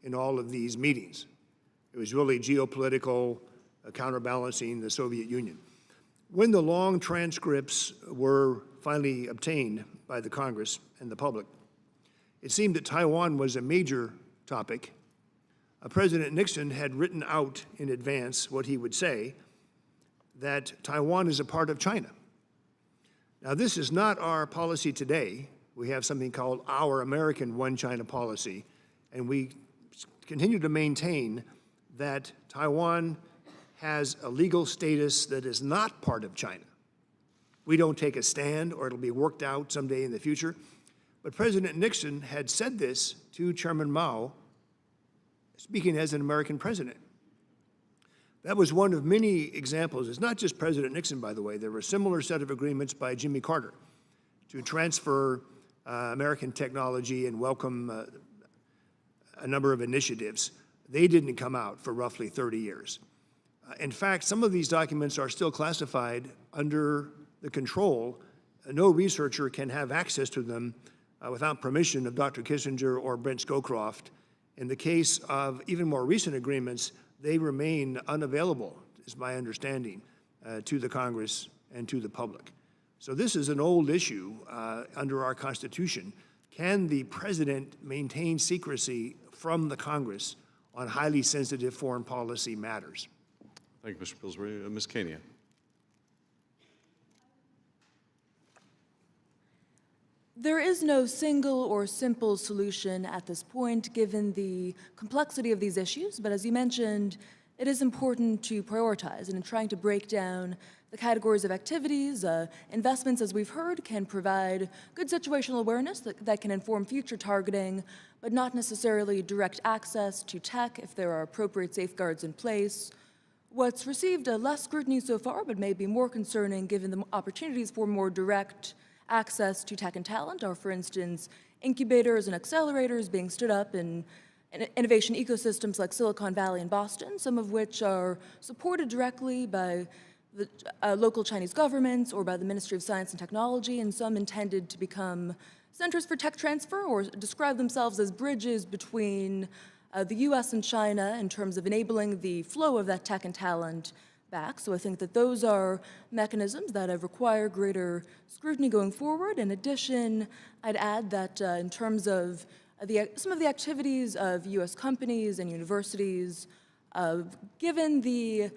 in all of these meetings. It was really geopolitical, counterbalancing the Soviet Union. When the long transcripts were finally obtained by the Congress and the public, it seemed that Taiwan was a major topic. President Nixon had written out in advance what he would say, that Taiwan is a part of China. Now, this is not our policy today. We have something called our American One China policy, and we continue to maintain that Taiwan has a legal status that is not part of China. We don't take a stand, or it'll be worked out someday in the future. But President Nixon had said this to Chairman Mao, speaking as an American president. That was one of many examples. It's not just President Nixon, by the way. There were a similar set of agreements by Jimmy Carter to transfer American technology and welcome a number of initiatives. They didn't come out for roughly 30 years. In fact, some of these documents are still classified under the control. No researcher can have access to them without permission of Dr. Kissinger or Brent Scowcroft. In the case of even more recent agreements, they remain unavailable, is my understanding, to the Congress and to the public. So this is an old issue under our Constitution. Can the president maintain secrecy from the Congress on highly sensitive foreign policy matters? Thank you, Mr. Pillsbury. Ms. Kania. There is no single or simple solution at this point, given the complexity of these issues, but as you mentioned, it is important to prioritize, and in trying to break down the categories of activities, investments, as we've heard, can provide good situational awareness that can inform future targeting, but not necessarily direct access to tech if there are appropriate safeguards in place. What's received less scrutiny so far, but may be more concerning given the opportunities for more direct access to tech and talent are, for instance, incubators and accelerators being stood up in innovation ecosystems like Silicon Valley and Boston, some of which are supported directly by the local Chinese governments or by the Ministry of Science and Technology, and some intended to become centers for tech transfer or describe themselves as bridges between the US and China in terms of enabling the flow of that tech and talent back. So I think that those are mechanisms that require greater scrutiny going forward. In addition, I'd add that in terms of some of the activities of US companies and universities, given the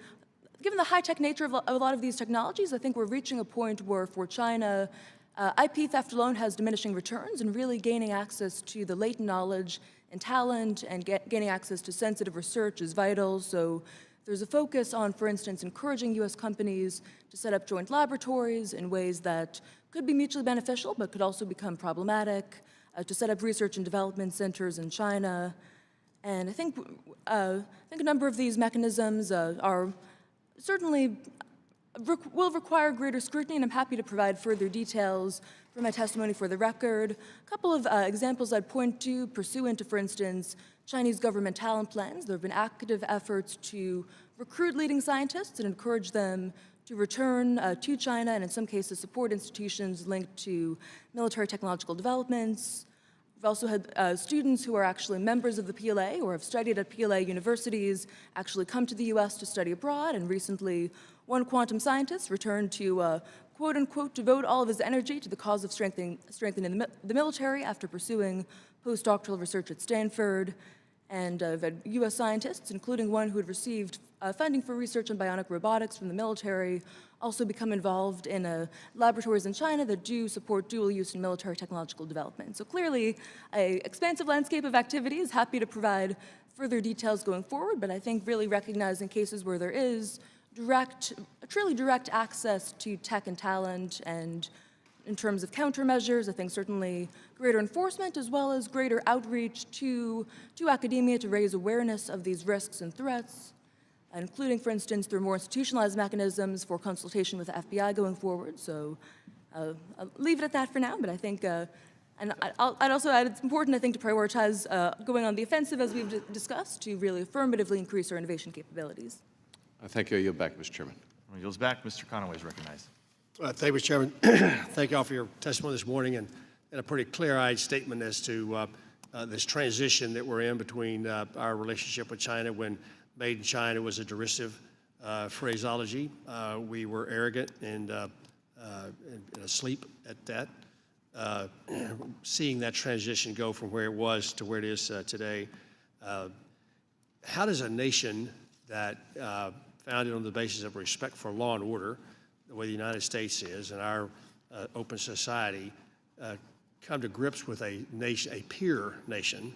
high-tech nature of a lot of these technologies, I think we're reaching a point where for China, IP theft alone has diminishing returns, and really gaining access to the latent knowledge and talent and gaining access to sensitive research is vital. So there's a focus on, for instance, encouraging U.S. companies to set up joint laboratories in ways that could be mutually beneficial but could also become problematic, to set up research and development centers in China. And I think a number of these mechanisms are certainly will require greater scrutiny, and I'm happy to provide further details from my testimony for the record. A couple of examples I'd point to pursuant to, for instance, Chinese government talent plans. There have been active efforts to recruit leading scientists and encourage them to return to China, and in some cases support institutions linked to military technological developments. We've also had students who are actually members of the PLA or have studied at PLA universities actually come to the US to study abroad, and recently one quantum scientist returned to quote unquote devote all of his energy to the cause of strengthening the military after pursuing postdoctoral research at Stanford. And I've had US scientists, including one who had received funding for research on bionic robotics from the military, also become involved in laboratories in China that do support dual use in military technological development. So clearly, an expansive landscape of activities. Happy to provide further details going forward, but I think really recognizing cases where there is truly direct access to tech and talent, and in terms of countermeasures, I think certainly greater enforcement as well as greater outreach to academia to raise awareness of these risks and threats, including, for instance, through more institutionalized mechanisms for consultation with the FBI going forward. So I'll leave it at that for now, but I think, and I'd also add it's important, I think, to prioritize going on the offensive, as we've discussed, to really affirmatively increase our innovation capabilities. Thank you. I yield back, Mr. Chairman. When he goes back, Mr. Conaway is recognized. Thank you, Mr. Chairman. Thank you all for your testimony this morning and a pretty clear-eyed statement as to this transition that we're in between our relationship with China. When made in China was a derisive phraseology. We were arrogant and asleep at that. Seeing that transition go from where it was to where it is today, how does a nation that founded on the basis of respect for law and order, the way the United States is, and our open society, come to grips with a nation, a peer nation,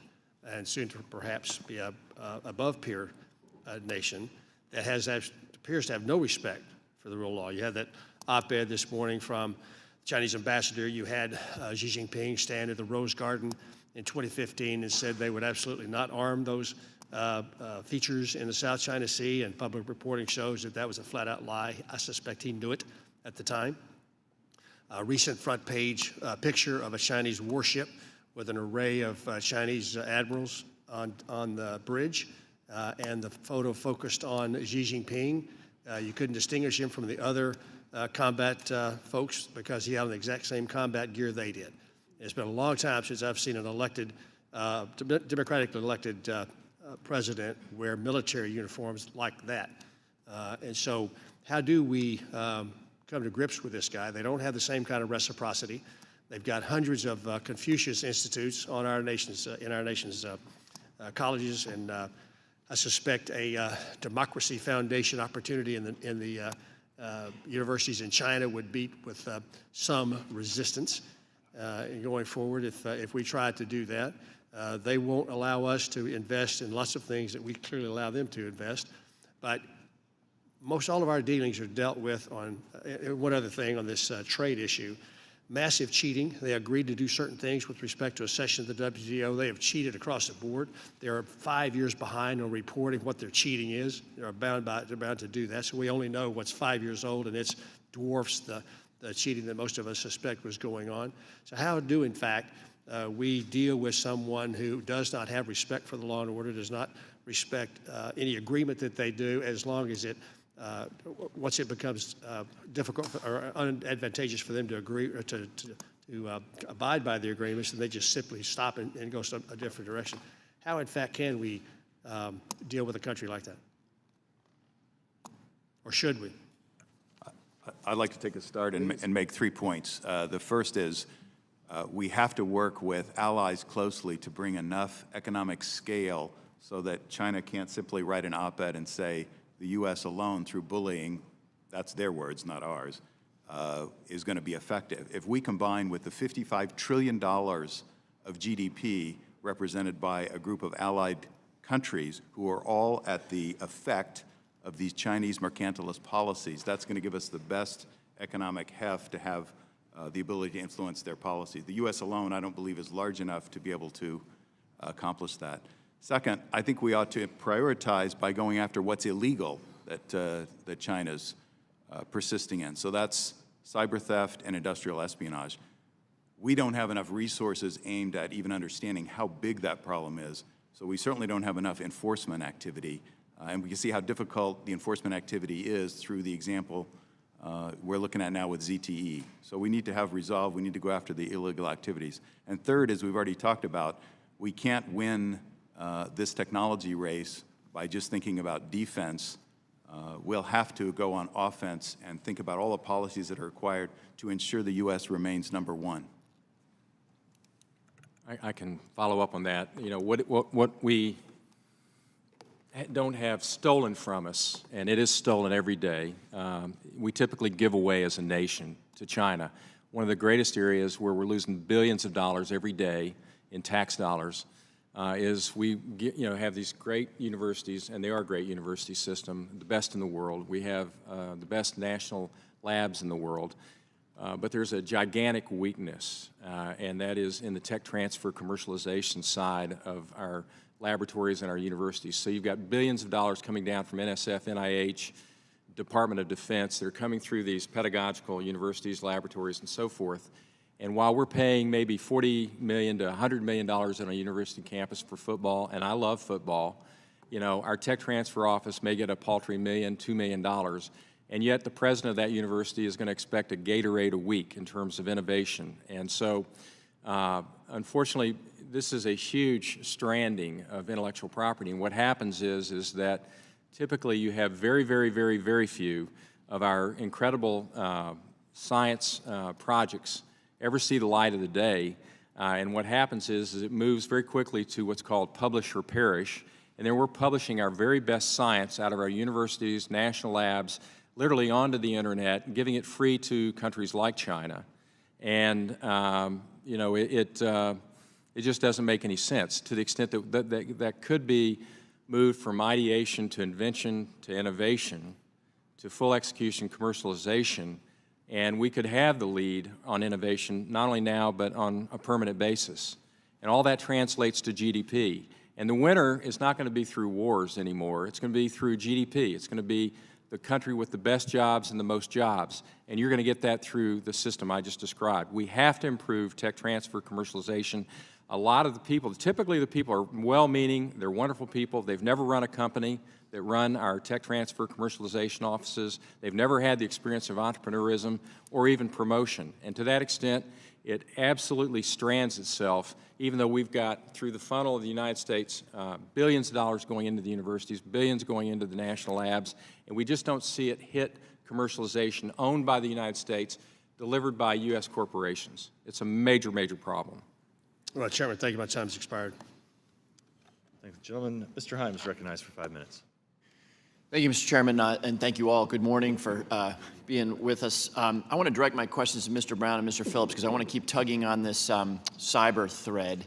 and soon to perhaps be a above peer nation that appears to have no respect for the rule of law? You had that op-ed this morning from the Chinese ambassador. You had Xi Jinping stand at the Rose Garden in 2015 and said they would absolutely not arm those features in the South China Sea, and public reporting shows that that was a flat-out lie. I suspect he knew it at the time. A recent front page picture of a Chinese warship with an array of Chinese admirals on the bridge, and the photo focused on Xi Jinping. You couldn't distinguish him from the other combat folks because he had the exact same combat gear they did. It's been a long time since I've seen an elected, democratically elected president wear military uniforms like that. And so how do we come to grips with this guy? They don't have the same kind of reciprocity. They've got hundreds of Confucius institutes on our nation's, in our nation's colleges, and I suspect a democracy foundation opportunity in the universities in China would meet with some resistance going forward if we try to do that. They won't allow us to invest in lots of things that we clearly allow them to invest. But most all of our dealings are dealt with on one other thing on this trade issue. Massive cheating. They agreed to do certain things with respect to a session of the WTO. They have cheated across the board. They are 5 years behind on reporting what their cheating is. They're bound to do that. So we only know what's 5 years old, and it dwarfs the cheating that most of us suspect was going on. So how do, in fact, we deal with someone who does not have respect for the law and order, does not respect any agreement that they do, as long as it, once it becomes difficult or unadvantageous for them to agree or to abide by the agreements, and they just simply stop and go a different direction? How, in fact, can we deal with a country like that? Or should we? I'd like to take a start and make 3 points. The first is we have to work with allies closely to bring enough economic scale so that China can't simply write an op-ed and say the U.S. alone, through bullying, that's their words, not ours, is going to be effective. If we combine with the $55 trillion of GDP represented by a group of allied countries who are all at the effect of these Chinese mercantilist policies, that's going to give us the best economic heft to have the ability to influence their policy. The U.S. alone, I don't believe, is large enough to be able to accomplish that. Second, I think we ought to prioritize by going after what's illegal that China's persisting in. So that's cyber theft and industrial espionage. We don't have enough resources aimed at even understanding how big that problem is, so we certainly don't have enough enforcement activity. And we can see how difficult the enforcement activity is through the example we're looking at now with ZTE. So we need to have resolve. We need to go after the illegal activities. And third, as we've already talked about, we can't win this technology race by just thinking about defense. We'll have to go on offense and think about all the policies that are required to ensure the U.S. remains number one. I can follow up on that. You know, what we don't have stolen from us, and it is stolen every day, we typically give away as a nation to China. One of the greatest areas where we're losing billions of dollars every day in tax dollars is we have these great universities, and they are a great university system, the best in the world. We have the best national labs in the world. But there's a gigantic weakness, and that is in the tech transfer commercialization side of our laboratories and our universities. So you've got billions of dollars coming down from NSF, NIH, Department of Defense. They're coming through these pedagogical universities, laboratories, and so forth. And while we're paying maybe $40 million to $100 million on a university campus for football, and I love football, you know, our tech transfer office may get a paltry $1 million, $2 million, and yet the president of that university is going to expect a Gatorade a week in terms of innovation. And so, unfortunately, this is a huge stranding of intellectual property. And what happens is that typically you have very, very, very, very few of our incredible science projects ever see the light of the day. And what happens is it moves very quickly to what's called publish or perish. And then we're publishing our very best science out of our universities, national labs, literally onto the internet, giving it free to countries like China. And, you know, it just doesn't make any sense to the extent that could be moved from ideation to invention to innovation to full execution, commercialization, and we could have the lead on innovation not only now but on a permanent basis. And all that translates to GDP. And the winner is not going to be through wars anymore. It's going to be through GDP. It's going to be the country with the best jobs and the most jobs. And you're going to get that through the system I just described. We have to improve tech transfer, commercialization. A lot of the people, typically the people are well-meaning, they're wonderful people, they've never run a company that run our tech transfer commercialization offices, they've never had the experience of entrepreneurism or even promotion. And to that extent, it absolutely strands itself, even though we've got, through the funnel of the United States, billions of dollars going into the universities, billions going into the national labs, and we just don't see it hit commercialization owned by the United States, delivered by U.S. corporations. It's a major, major problem. Well, Chairman, thank you. My time's expired. Thank you, gentlemen. Mr. Himes is recognized for 5 minutes. Thank you, Mr. Chairman, and thank you all. Good morning for being with us. I want to direct my questions to Mr. Brown and Mr. Phillips because I want to keep tugging on this cyber thread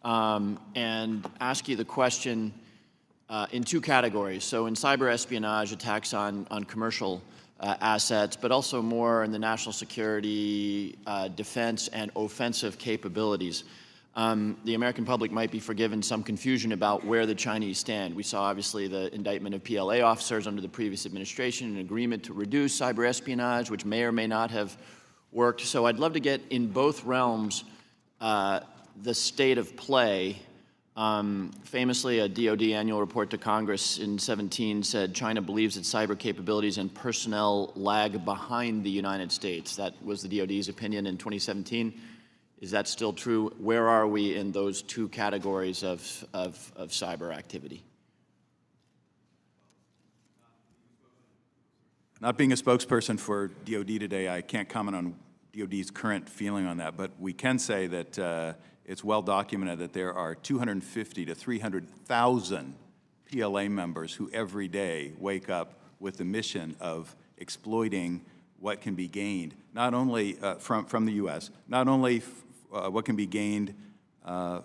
and ask you the question in two categories. So in cyber espionage, attacks on commercial assets, but also more in the national security, defense, and offensive capabilities. The American public might be forgiven some confusion about where the Chinese stand. We saw, obviously, the indictment of PLA officers under the previous administration, an agreement to reduce cyber espionage, which may or may not have worked. So I'd love to get, in both realms, the state of play. Famously, a DoD annual report to Congress in 2017 said China believes its cyber capabilities and personnel lag behind the United States. That was the DoD's opinion in 2017. Is that still true? Where are we in those two categories of cyber activity? Not being a spokesperson for DoD today, I can't comment on DoD's current feeling on that, but we can say that it's well documented that there are 250 to 300,000 PLA members who every day wake up with the mission of exploiting what can be gained, not only from the U.S., not only what can be gained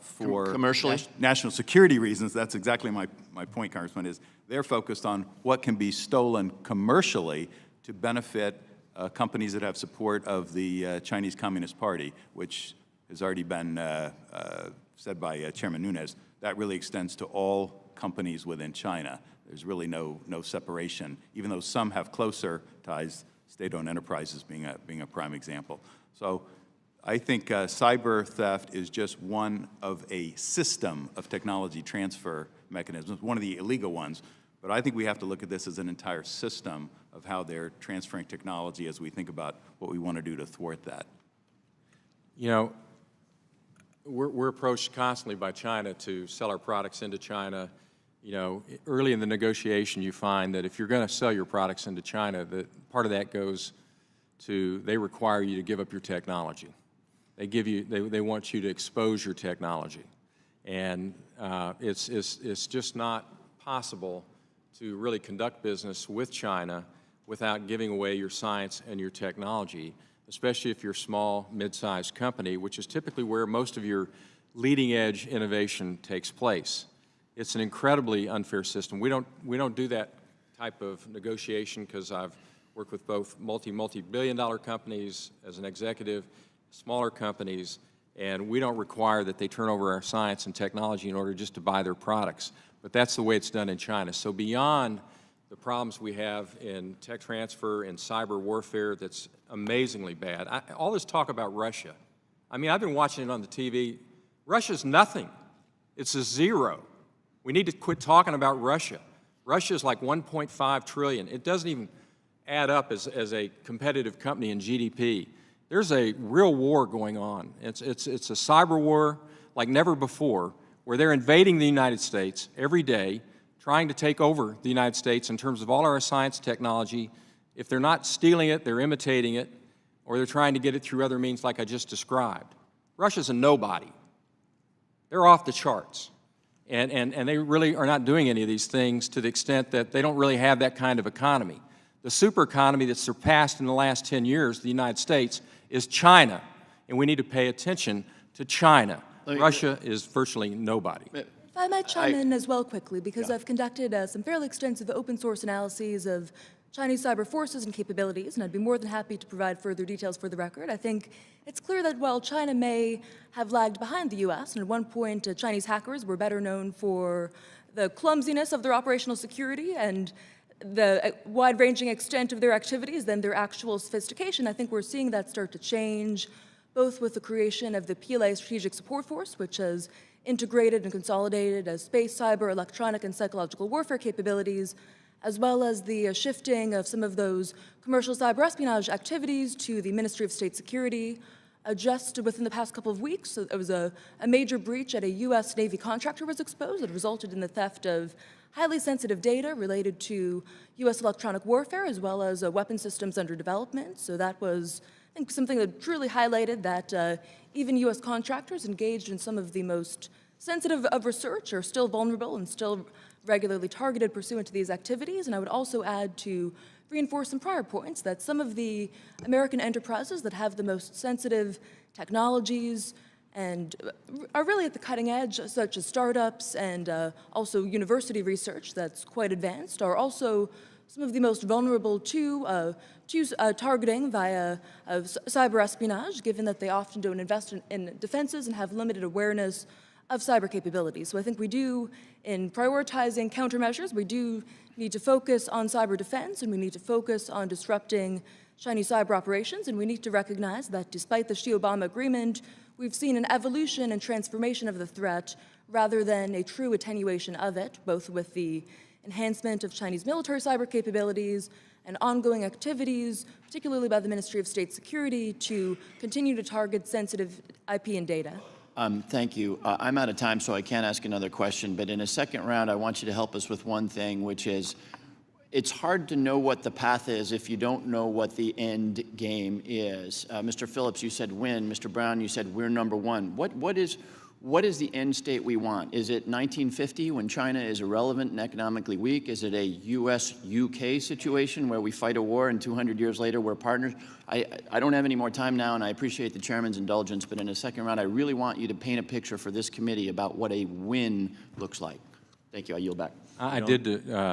for Commercially? national security reasons. That's exactly my point, Congressman, is they're focused on what can be stolen commercially to benefit companies that have support of the Chinese Communist Party, which has already been said by Chairman Nunes. That really extends to all companies within China. There's really no separation, even though some have closer ties, state-owned enterprises being a prime example. So I think cyber theft is just one of a system of technology transfer mechanisms, one of the illegal ones. But I think we have to look at this as an entire system of how they're transferring technology as we think about what we want to do to thwart that. You know, we're approached constantly by China to sell our products into China. You know, early in the negotiation, you find that if you're going to sell your products into China, that part of that goes to, they require you to give up your technology. They want you to expose your technology. And it's just not possible to really conduct business with China without giving away your science and your technology, especially if you're a small, mid-sized company, which is typically where most of your leading-edge innovation takes place. It's an incredibly unfair system. We don't do that type of negotiation because I've worked with both multi-billion-dollar companies as an executive, smaller companies, and we don't require that they turn over our science and technology in order just to buy their products. But that's the way it's done in China. So beyond the problems we have in tech transfer and cyber warfare that's amazingly bad, all this talk about Russia, I mean, I've been watching it on the TV. Russia's nothing. It's a zero. We need to quit talking about Russia. Russia's like 1.5 trillion. It doesn't even add up as a competitive company in GDP. There's a real war going on. It's a cyber war like never before, where they're invading the United States every day, trying to take over the United States in terms of all our science technology. If they're not stealing it, they're imitating it, or they're trying to get it through other means like I just described. Russia's a nobody. They're off the charts. And they really are not doing any of these things to the extent that they don't really have that kind of economy. The super economy that's surpassed in the last 10 years the United States is China, and we need to pay attention to China. Russia is virtually nobody. If I might chime in as well quickly, because I've conducted some fairly extensive open source analyses of Chinese cyber forces and capabilities, and I'd be more than happy to provide further details for the record. I think it's clear that while China may have lagged behind the U.S., and at one point Chinese hackers were better known for the clumsiness of their operational security and the wide-ranging extent of their activities than their actual sophistication, I think we're seeing that start to change, both with the creation of the PLA Strategic Support Force, which has integrated and consolidated space, cyber, electronic, and psychological warfare capabilities, as well as the shifting of some of those commercial cyber espionage activities to the Ministry of State Security. Just within the past couple of weeks, there was a major breach at a U.S. Navy contractor was exposed that resulted in the theft of highly sensitive data related to U.S. electronic warfare, as well as weapon systems under development. So that was, I think, something that truly highlighted that even U.S. contractors engaged in some of the most sensitive of research are still vulnerable and still regularly targeted pursuant to these activities. And I would also add to reinforce some prior points that some of the American enterprises that have the most sensitive technologies and are really at the cutting edge, such as startups and also university research that's quite advanced, are also some of the most vulnerable to targeting via cyber espionage, given that they often don't invest in defenses and have limited awareness of cyber capabilities. So I think we do, in prioritizing countermeasures, we do need to focus on cyber defense, and we need to focus on disrupting Chinese cyber operations, and we need to recognize that despite the Xi-Obama agreement, we've seen an evolution and transformation of the threat rather than a true attenuation of it, both with the enhancement of Chinese military cyber capabilities and ongoing activities, particularly by the Ministry of State Security, to continue to target sensitive IP and data. Thank you. I'm out of time, so I can't ask another question, but in a second round, I want you to help us with one thing, which is it's hard to know what the path is if you don't know what the end game is. Mr. Phillips, you said win. Mr. Brown, you said we're number one. What what is the end state we want? Is it 1950 when China is irrelevant and economically weak? Is it a U.S.-UK situation where we fight a war and 200 years later we're partners? I don't have any more time now, and I appreciate the chairman's indulgence, but in the second round, I really want you to paint a picture for this committee about what a win looks like. Thank you. I yield back. I did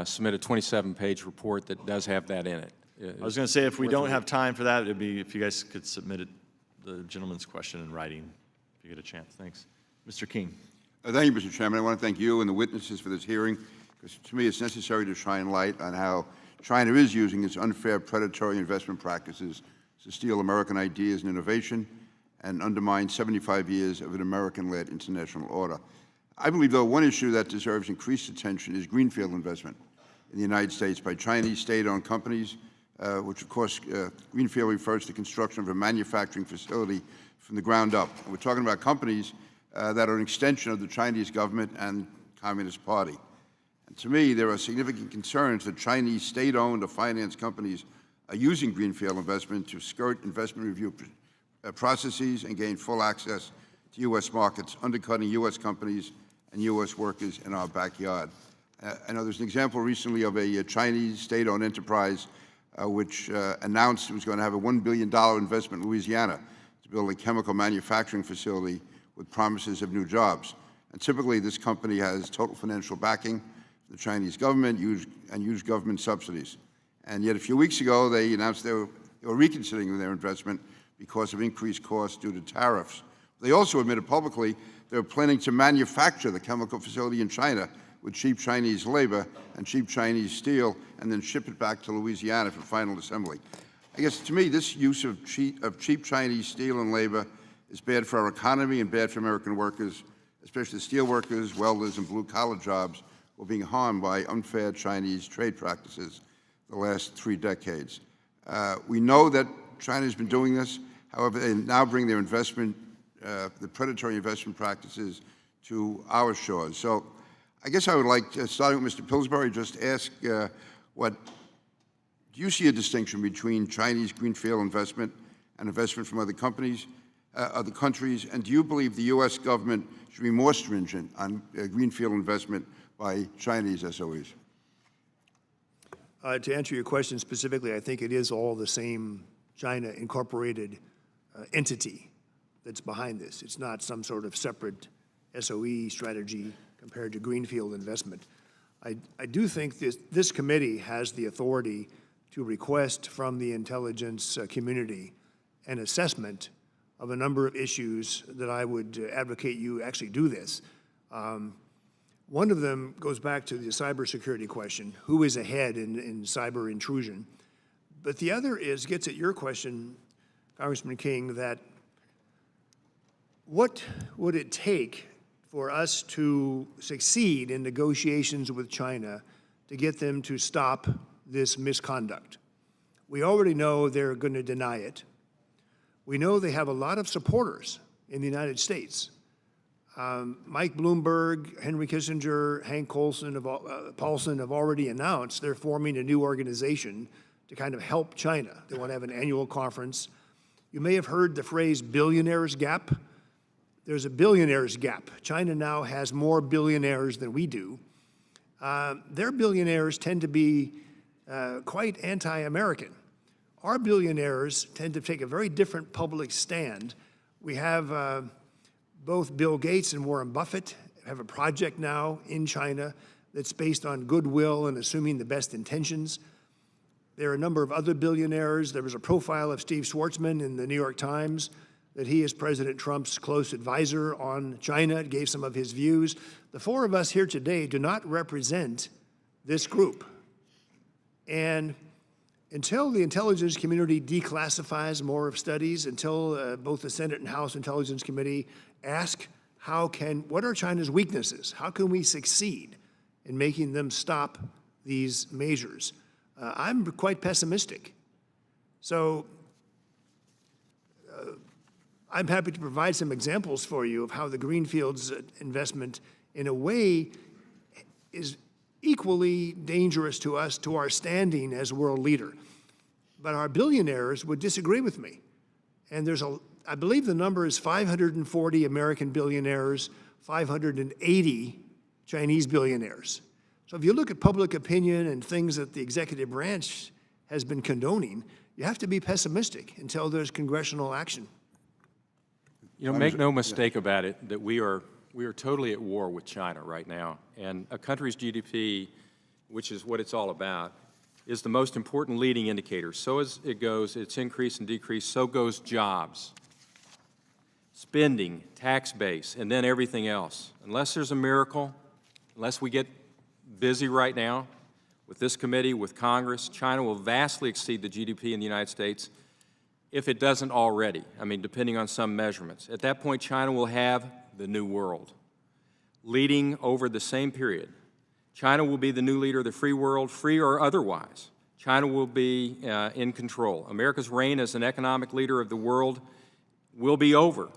submit a 27-page report that does have that in it. I was going to say, if we don't have time for that, it'd be if you guys could submit the gentleman's question in writing, if you get a chance. Thanks. Mr. King. Thank you, Mr. Chairman. I want to thank you and the witnesses for this hearing, because to me it's necessary to shine light on how China is using its unfair predatory investment practices to steal American ideas and innovation and undermine 75 years of an American-led international order. I believe, though, one issue that deserves increased attention is greenfield investment in the United States by Chinese state-owned companies, which, of course, greenfield refers to the construction of a manufacturing facility from the ground up. And we're talking about companies that are an extension of the Chinese government and Communist Party. And to me, there are significant concerns that Chinese state-owned or financed companies are using greenfield investment to skirt investment review processes and gain full access to U.S. markets, undercutting U.S. companies and U.S. workers in our backyard. I know there's an example recently of a Chinese state-owned enterprise which announced it was going to have a $1 billion investment in Louisiana to build a chemical manufacturing facility with promises of new jobs. And typically, this company has total financial backing from the Chinese government and used government subsidies. And yet, a few weeks ago, they announced they were reconsidering their investment because of increased costs due to tariffs. They also admitted publicly they were planning to manufacture the chemical facility in China with cheap Chinese labor and cheap Chinese steel, and then ship it back to Louisiana for final assembly. I guess, to me, this use of cheap Chinese steel and labor is bad for our economy and bad for American workers, especially steel workers, welders, and blue-collar jobs who are being harmed by unfair Chinese trade practices the last 3 decades. We know that China has been doing this. However, they now bring their investment, the predatory investment practices, to our shores. So I guess I would like, starting with Mr. Pillsbury, just ask do you see a distinction between Chinese greenfield investment and investment from other companies, other countries, and do you believe the U.S. government should be more stringent on greenfield investment by Chinese SOEs? To answer your question specifically, I think it is all the same China Incorporated entity that's behind this. It's not some sort of separate SOE strategy compared to greenfield investment. I do think this committee has the authority to request from the intelligence community an assessment of a number of issues that I would advocate you actually do this. One of them goes back to the cybersecurity question, who is ahead in cyber intrusion? But the other gets at your question, Congressman King, that what would it take for us to succeed in negotiations with China to get them to stop this misconduct? We already know they're going to deny it. We know they have a lot of supporters in the United States. Mike Bloomberg, Henry Kissinger, Hank Paulson have already announced they're forming a new organization to kind of help China. They want to have an annual conference. You may have heard the phrase billionaires gap. There's a billionaires gap. China now has more billionaires than we do. Their billionaires tend to be quite anti-American. Our billionaires tend to take a very different public stand. We have both Bill Gates and Warren Buffett have a project now in China that's based on goodwill and assuming the best intentions. There are a number of other billionaires. There was a profile of Steve Schwarzman in the New York Times that he is President Trump's close advisor on China, gave some of his views. The 4 of us here today do not represent this group. And until the intelligence community declassifies more of studies, until both the Senate and House Intelligence Committee ask what are China's weaknesses? How can we succeed in making them stop these measures? I'm quite pessimistic. So I'm happy to provide some examples for you of how the greenfields investment, in a way, is equally dangerous to us, to our standing as world leader. But our billionaires would disagree with me. And there's I believe the number is 540 American billionaires, 580 Chinese billionaires. So if you look at public opinion and things that the executive branch has been condoning, you have to be pessimistic until there's congressional action. You know, make no mistake about it, that we are totally at war with China right now. And a country's GDP, which is what it's all about, is the most important leading indicator. So as it goes, its increase and decrease, so goes jobs, spending, tax base, and then everything else. Unless there's a miracle, unless we get busy right now with this committee, with Congress, China will vastly exceed the GDP in the United States if it doesn't already. I mean, depending on some measurements. At that point, China will have the new world, leading over the same period. China will be the new leader of the free world, free or otherwise. China will be in control. America's reign as an economic leader of the world will be over.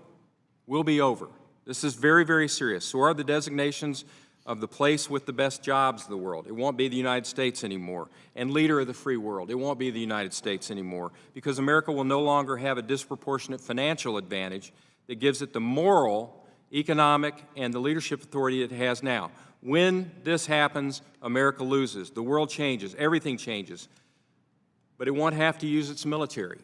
Will be over. This is very, very serious. So are the designations of the place with the best jobs in the world. It won't be the United States anymore. And leader of the free world. It won't be the United States anymore, because America will no longer have a disproportionate financial advantage that gives it the moral, economic, and the leadership authority it has now. When this happens, America loses. The world changes. Everything changes. But it won't have to use its military.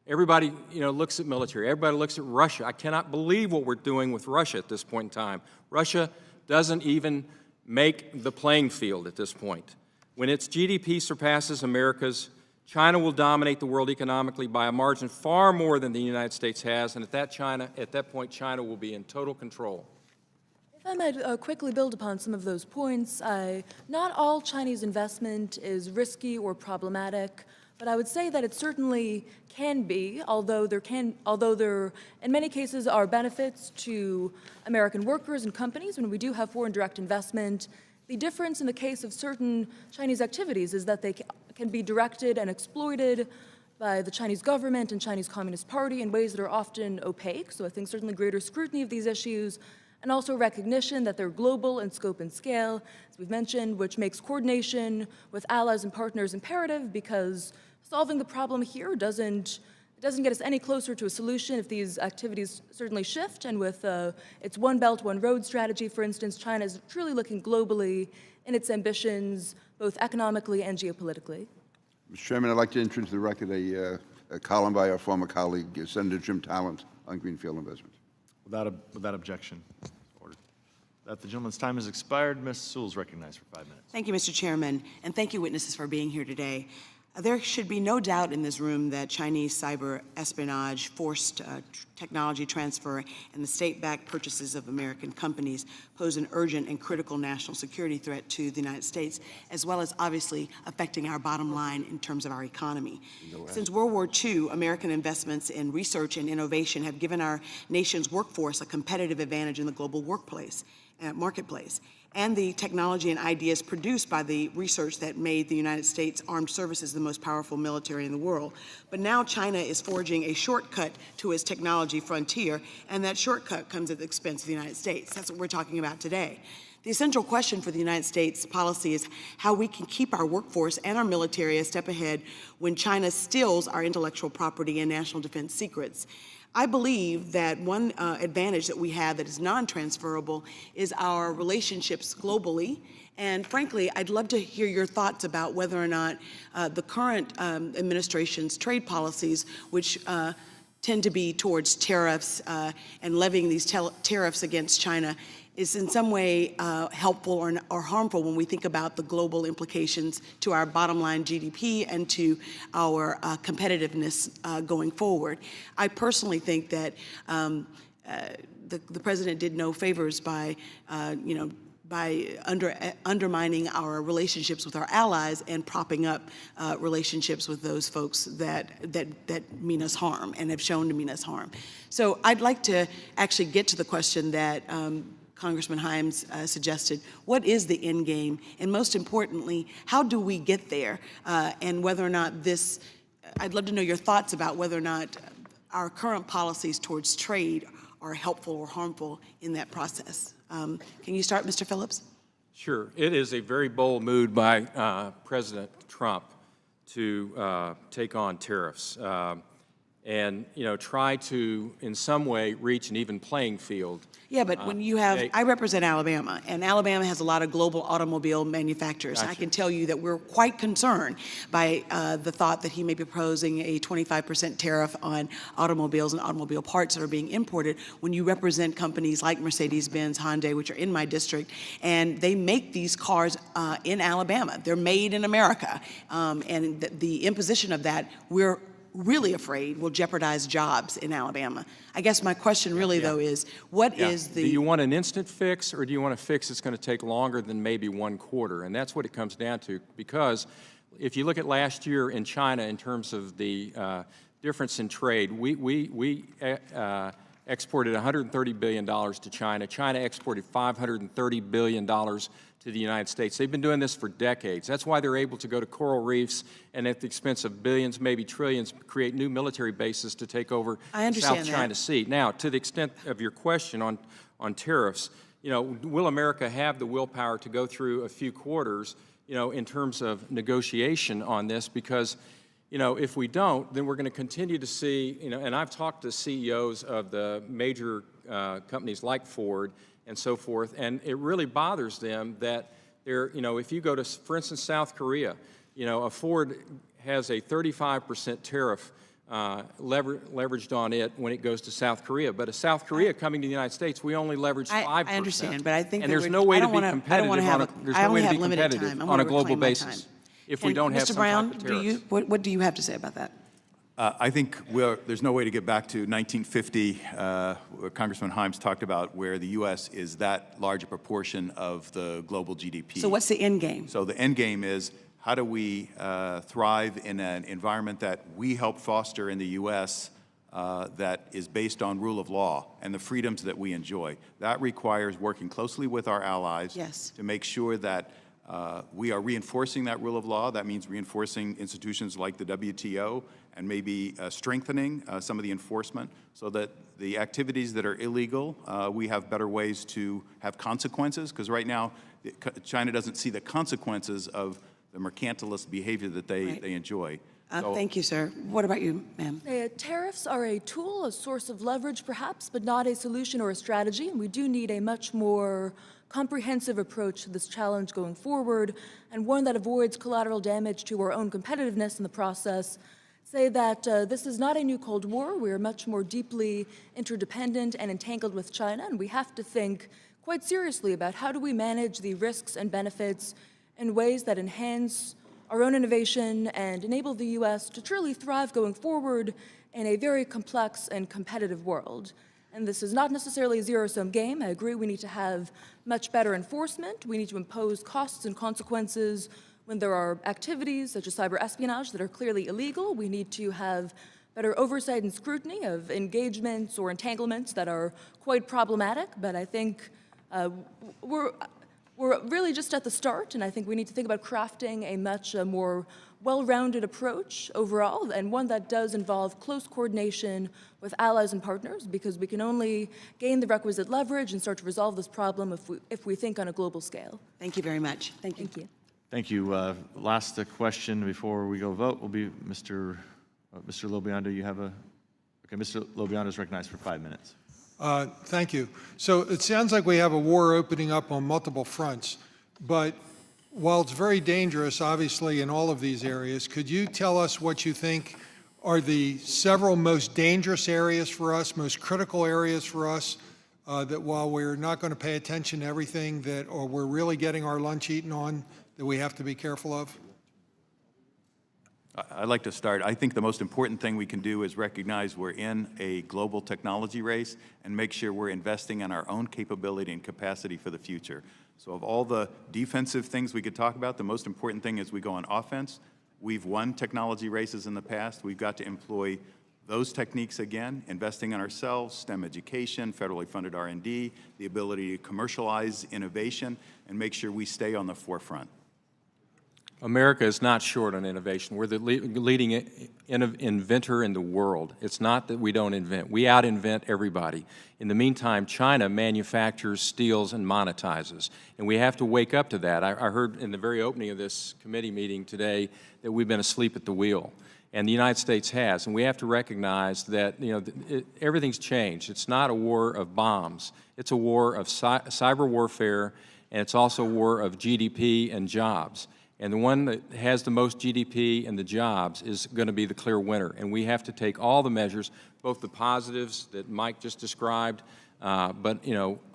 Everybody, looks at military. Everybody looks at Russia. I cannot believe what we're doing with Russia at this point in time. Russia doesn't even make the playing field at this point. When its GDP surpasses America's, China will dominate the world economically by a margin far more than the United States has, and at that point, China will be in total control. If I might quickly build upon some of those points, not all Chinese investment is risky or problematic, but I would say that it certainly can be, although there in many cases are benefits to American workers and companies when we do have foreign direct investment. The difference in the case of certain Chinese activities is that they can be directed and exploited by the Chinese government and Chinese Communist Party in ways that are often opaque. So I think certainly greater scrutiny of these issues, and also recognition that they're global in scope and scale, as we've mentioned, which makes coordination with allies and partners imperative, because solving the problem here doesn't get us any closer to a solution if these activities certainly shift. And with its One Belt, One Road strategy, for instance, China is truly looking globally in its ambitions, both economically and geopolitically. Mr. Chairman, I'd like to introduce to the record a column by our former colleague, Senator Jim Talent, on Greenfield investment. Without objection. Ordered. That the gentleman's time has expired. Ms. Sewell's recognized for 5 minutes. Thank you, Mr. Chairman, and thank you, witnesses, for being here today. There should be no doubt in this room that Chinese cyber espionage, forced technology transfer, and the state-backed purchases of American companies pose an urgent and critical national security threat to the United States, as well as obviously affecting our bottom line in terms of our economy. Since World War II, American investments in research and innovation have given our nation's workforce a competitive advantage in the global marketplace. And the technology and ideas produced by the research that made the United States Armed Services the most powerful military in the world. But now China is forging a shortcut to its technology frontier, and that shortcut comes at the expense of the United States. That's what we're talking about today. The essential question for the United States policy is how we can keep our workforce and our military a step ahead when China steals our intellectual property and national defense secrets. I believe that one advantage that we have that is non-transferable is our relationships globally. And frankly, I'd love to hear your thoughts about whether or not the current administration's trade policies, which tend to be towards tariffs and levying these tariffs against China, is in some way helpful or harmful when we think about the global implications to our bottom line GDP and to our competitiveness going forward. I personally think that the president did no favors by undermining our relationships with our allies and propping up relationships with those folks that mean us harm and have shown to mean us harm. So I'd like to actually get to the question that Congressman Himes suggested. What is the end game? And most importantly, how do we get there? And whether or not I'd love to know your thoughts about whether or not our current policies towards trade are helpful or harmful in that process. Can you start, Mr. Phillips? Sure. It is a very bold move by President Trump to take on tariffs. and, try to, in some way, reach an even playing field. Yeah, but when you have, I represent Alabama, and Alabama has a lot of global automobile manufacturers. I can tell you that we're quite concerned by the thought that he may be proposing a 25% tariff on automobiles and automobile parts that are being imported when you represent companies like Mercedes-Benz, Hyundai, which are in my district, and they make these cars in Alabama. They're made in America, and the imposition of that, we're really afraid will jeopardize jobs in Alabama. I guess my question really, though, is what is the... Do you want an instant fix, or do you want a fix that's going to take longer than maybe 1 quarter? And that's what it comes down to, because if you look at last year in China in terms of the difference in trade, we exported $130 billion to China. China exported $530 billion to the United States. They've been doing this for decades. That's why they're able to go to coral reefs and at the expense of billions, maybe trillions, create new military bases to take over the South China Sea. Now, to the extent of your question on tariffs, will America have the willpower to go through a few quarters, in terms of negotiation on this? Because, if we don't, then we're going to continue to see, and I've talked to CEOs of the major companies like Ford and so forth, and it really bothers them that they're, if you go to, for instance, South Korea, a Ford has a 35% tariff leveraged on it when it goes to South Korea. But a South Korea coming to the United States, we only leverage 5%. I understand, but I think and that there's no way to be competitive on a global basis if we don't have some type of tariffs. Mr. Brown, what do you have to say about that? I think there's no way to get back to 1950, where Congressman Himes talked about, where the U.S. is that large a proportion of the global GDP. So what's the end game? So the end game is, how do we thrive in an environment that we help foster in the U.S. That is based on rule of law and the freedoms that we enjoy? That requires working closely with our allies to make sure that we are reinforcing that rule of law. That means reinforcing institutions like the WTO and maybe strengthening some of the enforcement so that the activities that are illegal, we have better ways to have consequences, because right now China doesn't see the consequences of the mercantilist behavior that they enjoy. Thank you, sir. What about you, ma'am? Tariffs are a tool, a source of leverage perhaps, but not a solution or a strategy, and we do need a much more comprehensive approach to this challenge going forward, and one that avoids collateral damage to our own competitiveness in the process. Say that this is not a new Cold War. We are much more deeply interdependent and entangled with China, and we have to think quite seriously about how do we manage the risks and benefits in ways that enhance our own innovation and enable the U.S. to truly thrive going forward in a very complex and competitive world. And this is not necessarily a zero-sum game. I agree we need to have much better enforcement. We need to impose costs and consequences when there are activities such as cyber espionage that are clearly illegal. We need to have better oversight and scrutiny of engagements or entanglements that are quite problematic. But I think we're really just at the start, and I think we need to think about crafting a much more well-rounded approach overall, and one that does involve close coordination with allies and partners, because we can only gain the requisite leverage and start to resolve this problem if we think on a global scale. Thank you very much. Thank you. Thank you. Thank you. Last question before we go vote will be Mr. Lobiondo. You have a... Okay, Mr. Lobiondo is recognized for 5 minutes. Thank you. So it sounds like we have a war opening up on multiple fronts, but while it's very dangerous, obviously, in all of these areas, could you tell us what you think are the several most dangerous areas for us, most critical areas for us, that while we're not going to pay attention to everything or we're really getting our lunch eaten on, that we have to be careful of? I'd like to start. I think the most important thing we can do is recognize we're in a global technology race and make sure we're investing in our own capability and capacity for the future. So of all the defensive things we could talk about, the most important thing is we go on offense. We've won technology races in the past. We've got to employ those techniques again, investing in ourselves, STEM education, federally funded R&D, the ability to commercialize innovation, and make sure we stay on the forefront. America is not short on innovation. We're the leading inventor in the world. It's not that we don't invent. We out-invent everybody. In the meantime, China manufactures, steals, and monetizes. And we have to wake up to that. I heard in the very opening of this committee meeting today that we've been asleep at the wheel. and the United States has. And we have to recognize that, everything's changed. It's not a war of bombs. It's a war of cyber warfare, and it's also a war of GDP and jobs. And the one that has the most GDP and the jobs is going to be the clear winner. And we have to take all the measures, both the positives that Mike just described, but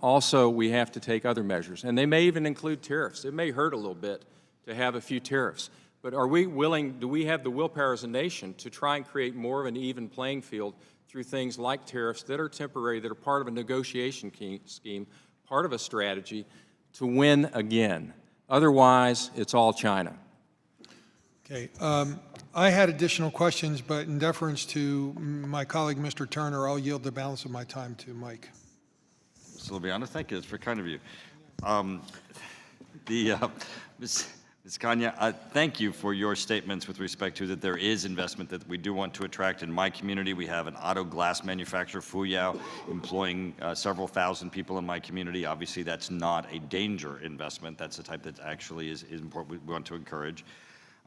also we have to take other measures. And they may even include tariffs. It may hurt a little bit to have a few tariffs. But are we willing, do we have the willpower as a nation to try and create more of an even playing field through things like tariffs that are temporary, that are part of a negotiation scheme, part of a strategy to win again? Otherwise, it's all China. Okay. I had additional questions, but in deference to my colleague, Mr. Turner, I'll yield the balance of my time to Mike. Mr. Lobiano, thank you. That's very kind of you. Ms. Kanya, thank you for your statements with respect to that there is investment that we do want to attract. In my community, we have an auto glass manufacturer, Fuyao, employing several thousand people in my community. Obviously, that's not a danger investment. That's the type that actually is important. We want to encourage.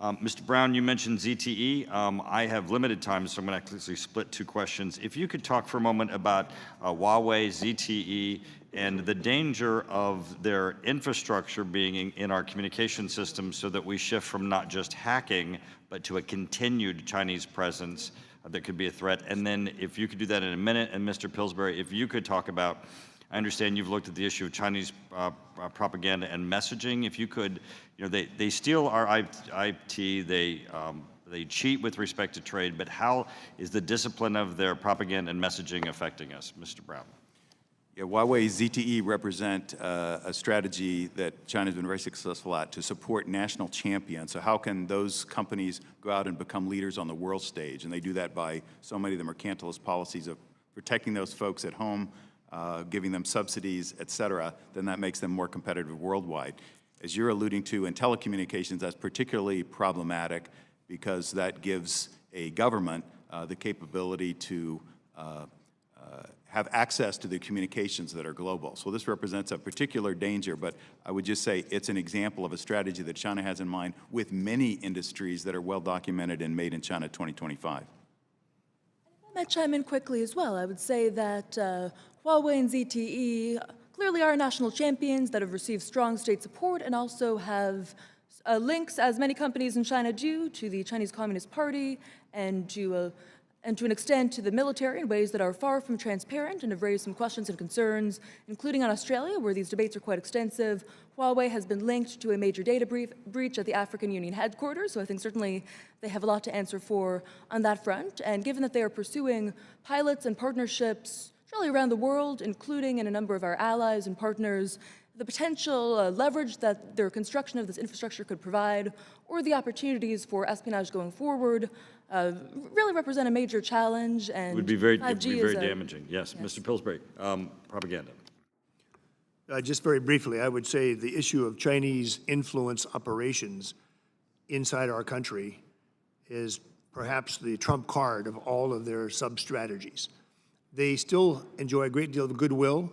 Mr. Brown, you mentioned ZTE. I have limited time, so I'm going to actually split two questions. If you could talk for a moment about Huawei, ZTE, and the danger of their infrastructure being in our communication systems so that we shift from not just hacking, but to a continued Chinese presence that could be a threat. And then if you could do that in a minute, and Mr. Pillsbury, if you could talk about, I understand you've looked at the issue of Chinese propaganda and messaging. If you could, they steal our IT, they cheat with respect to trade, but how is the discipline of their propaganda and messaging affecting us, Mr. Brown? Yeah, Huawei ZTE represent a strategy that China's been very successful at to support national champions. So how can those companies go out and become leaders on the world stage? And they do that by so many of the mercantilist policies of protecting those folks at home, giving them subsidies, et cetera. Then that makes them more competitive worldwide. As you're alluding to, in telecommunications, that's particularly problematic because that gives a government the capability to have access to the communications that are global. So this represents a particular danger, but I would just say it's an example of a strategy that China has in mind with many industries that are well documented and Made in China 2025. I might chime in quickly as well. I would say that Huawei and ZTE clearly are national champions that have received strong state support and also have links, as many companies in China do, to the Chinese Communist Party and to an extent to the military in ways that are far from transparent and have raised some questions and concerns, including on Australia, where these debates are quite extensive. Huawei has been linked to a major data breach at the African Union headquarters, so I think certainly they have a lot to answer for on that front. And given that they are pursuing pilots and partnerships really around the world, including in a number of our allies and partners, the potential leverage that their construction of this infrastructure could provide, or the opportunities for espionage going forward, really represent a major challenge. And It would be very, 5G damaging. Yes. Mr. Pillsbury, propaganda. Just very briefly, I would say the issue of Chinese influence operations inside our country is perhaps the trump card of all of their sub-strategies. They still enjoy a great deal of goodwill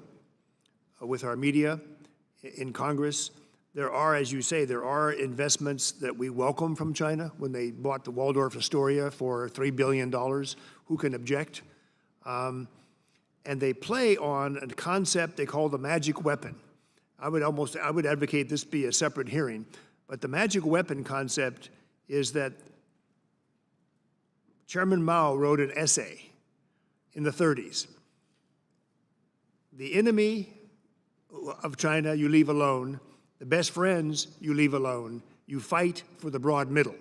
with our media in Congress. There are, as you say, there are investments that we welcome from China. When they bought the Waldorf Astoria for $3 billion, who can object? And they play on a concept they call the magic weapon. I would advocate this be a separate hearing, but the magic weapon concept is that Chairman Mao wrote an essay in the 30s. The enemy of China you leave alone. The best friends you leave alone. You fight for the broad middle.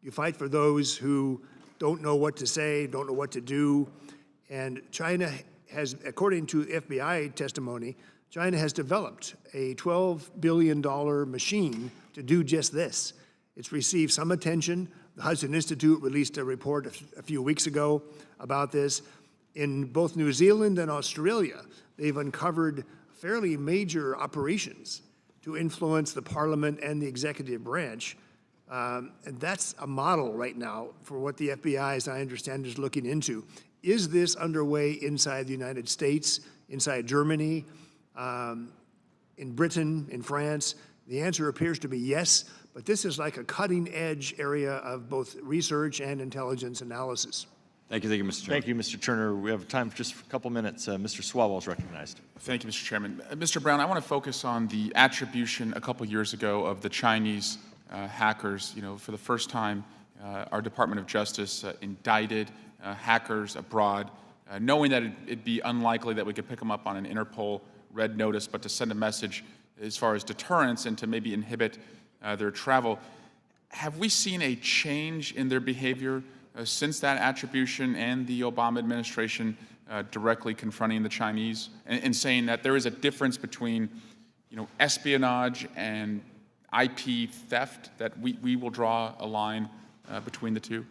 You fight for those who don't know what to say, don't know what to do. And China has, according to FBI testimony, China has developed a $12 billion machine to do just this. It's received some attention. The Hudson Institute released a report a few weeks ago about this. In both New Zealand and Australia, they've uncovered fairly major operations to influence the parliament and the executive branch. And that's a model right now for what the FBI, as I understand, is looking into. Is this underway inside the United States, inside Germany, in Britain, in France? The answer appears to be yes, but this is like a cutting-edge area of both research and intelligence analysis. Thank you, Mr. Chairman. Thank you, Mr. Turner. We have time for just a couple minutes. Mr. Swalwell is recognized. Thank you, Mr. Chairman. Mr. Brown, I want to focus on the attribution a couple years ago of the Chinese hackers. You know, for the first time, our Department of Justice indicted hackers abroad, knowing that it'd be unlikely that we could pick them up on an Interpol red notice, but to send a message as far as deterrence and to maybe inhibit their travel. Have we seen a change in their behavior since that attribution and the Obama administration directly confronting the Chinese and saying that there is a difference between, you know, espionage and IP theft, that we will draw a line between the two?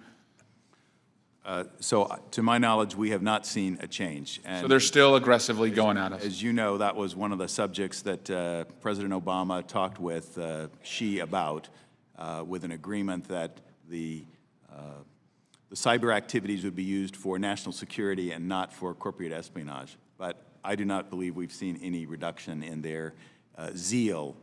So to my knowledge, we have not seen a change. And So they're still aggressively going at us. as you know, that was one of the subjects that President Obama talked with Xi about, with an agreement that the cyber activities would be used for national security and not for corporate espionage. But I do not believe we've seen any reduction in their zeal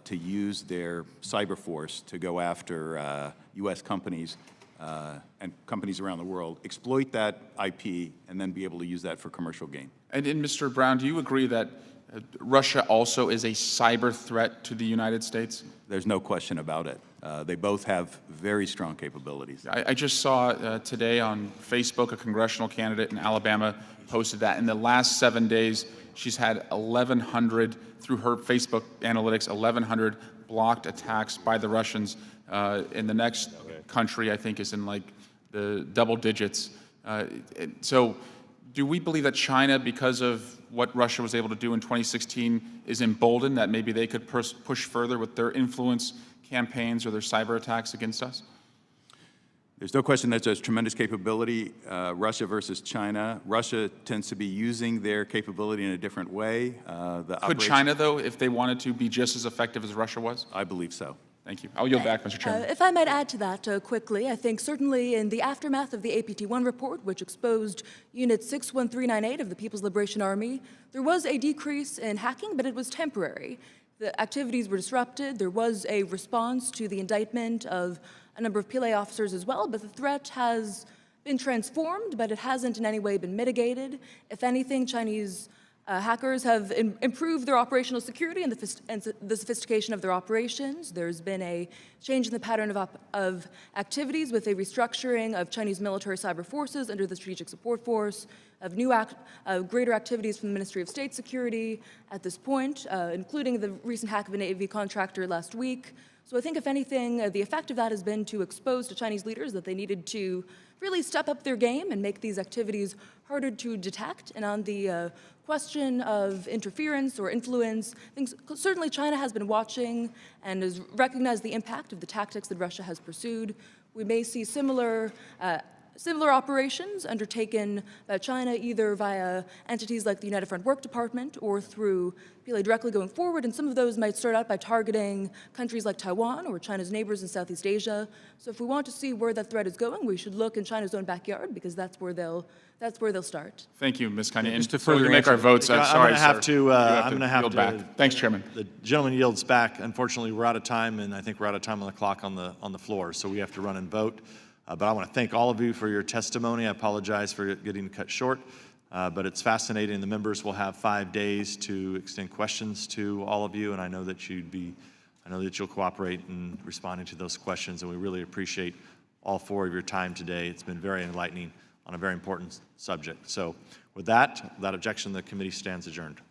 to use their cyber force to go after U.S. companies and companies around the world, exploit that IP, and then be able to use that for commercial gain. And Mr. Brown, do you agree that Russia also is a cyber threat to the United States? There's no question about it. They both have very strong capabilities. I just saw today on Facebook a congressional candidate in Alabama posted that in the last 7 days, she's had 1,100, through her Facebook analytics, 1,100 blocked attacks by the Russians. In the next country, I think, is in like the double digits. So do we believe that China, because of what Russia was able to do in 2016, is emboldened that maybe they could push further with their influence campaigns or their cyber attacks against us? There's no question that there's tremendous capability, Russia versus China. Russia tends to be using their capability in a different way. Could China, though, if they wanted to, be just as effective as Russia was? I believe so. Thank you. I'll yield back, Mr. Chairman. If I might add to that quickly, I think certainly in the aftermath of the APT-1 report, which exposed Unit 61398 of the People's Liberation Army, there was a decrease in hacking, but it was temporary. The activities were disrupted. There was a response to the indictment of a number of PLA officers as well, but the threat has been transformed, but it hasn't in any way been mitigated. If anything, Chinese hackers have improved their operational security and the sophistication of their operations. There's been a change in the pattern of activities with a restructuring of Chinese military cyber forces under the Strategic Support Force, of greater activities from the Ministry of State Security at this point, including the recent hack of a Navy contractor last week. So I think, if anything, the effect of that has been to expose to Chinese leaders that they needed to really step up their game and make these activities harder to detect. And on the question of interference or influence, I think certainly China has been watching and has recognized the impact of the tactics that Russia has pursued. We may see similar operations undertaken by China, either via entities like the United Front Work Department or through PLA directly going forward, and some of those might start out by targeting countries like Taiwan or China's neighbors in Southeast Asia. So if we want to see where that threat is going, we should look in China's own backyard, because that's where they'll start. Thank you, Ms. Kanye. And Just to so we further can make our answer- votes. I'm Sorry, going to have sir. to. You I'm going to have yield to. back. Thanks, Chairman. The gentleman yields back. Unfortunately, we're out of time, and I think we're out of time on the clock on the floor, so we have to run and vote. But I want to thank all of you for your testimony. I apologize for getting cut short, but it's fascinating. The members will have 5 days to extend questions to all of you, and I know that you'll cooperate in responding to those questions, and we really appreciate all 4 of your time today. It's been very enlightening on a very important subject. So with that, without objection, the committee stands adjourned.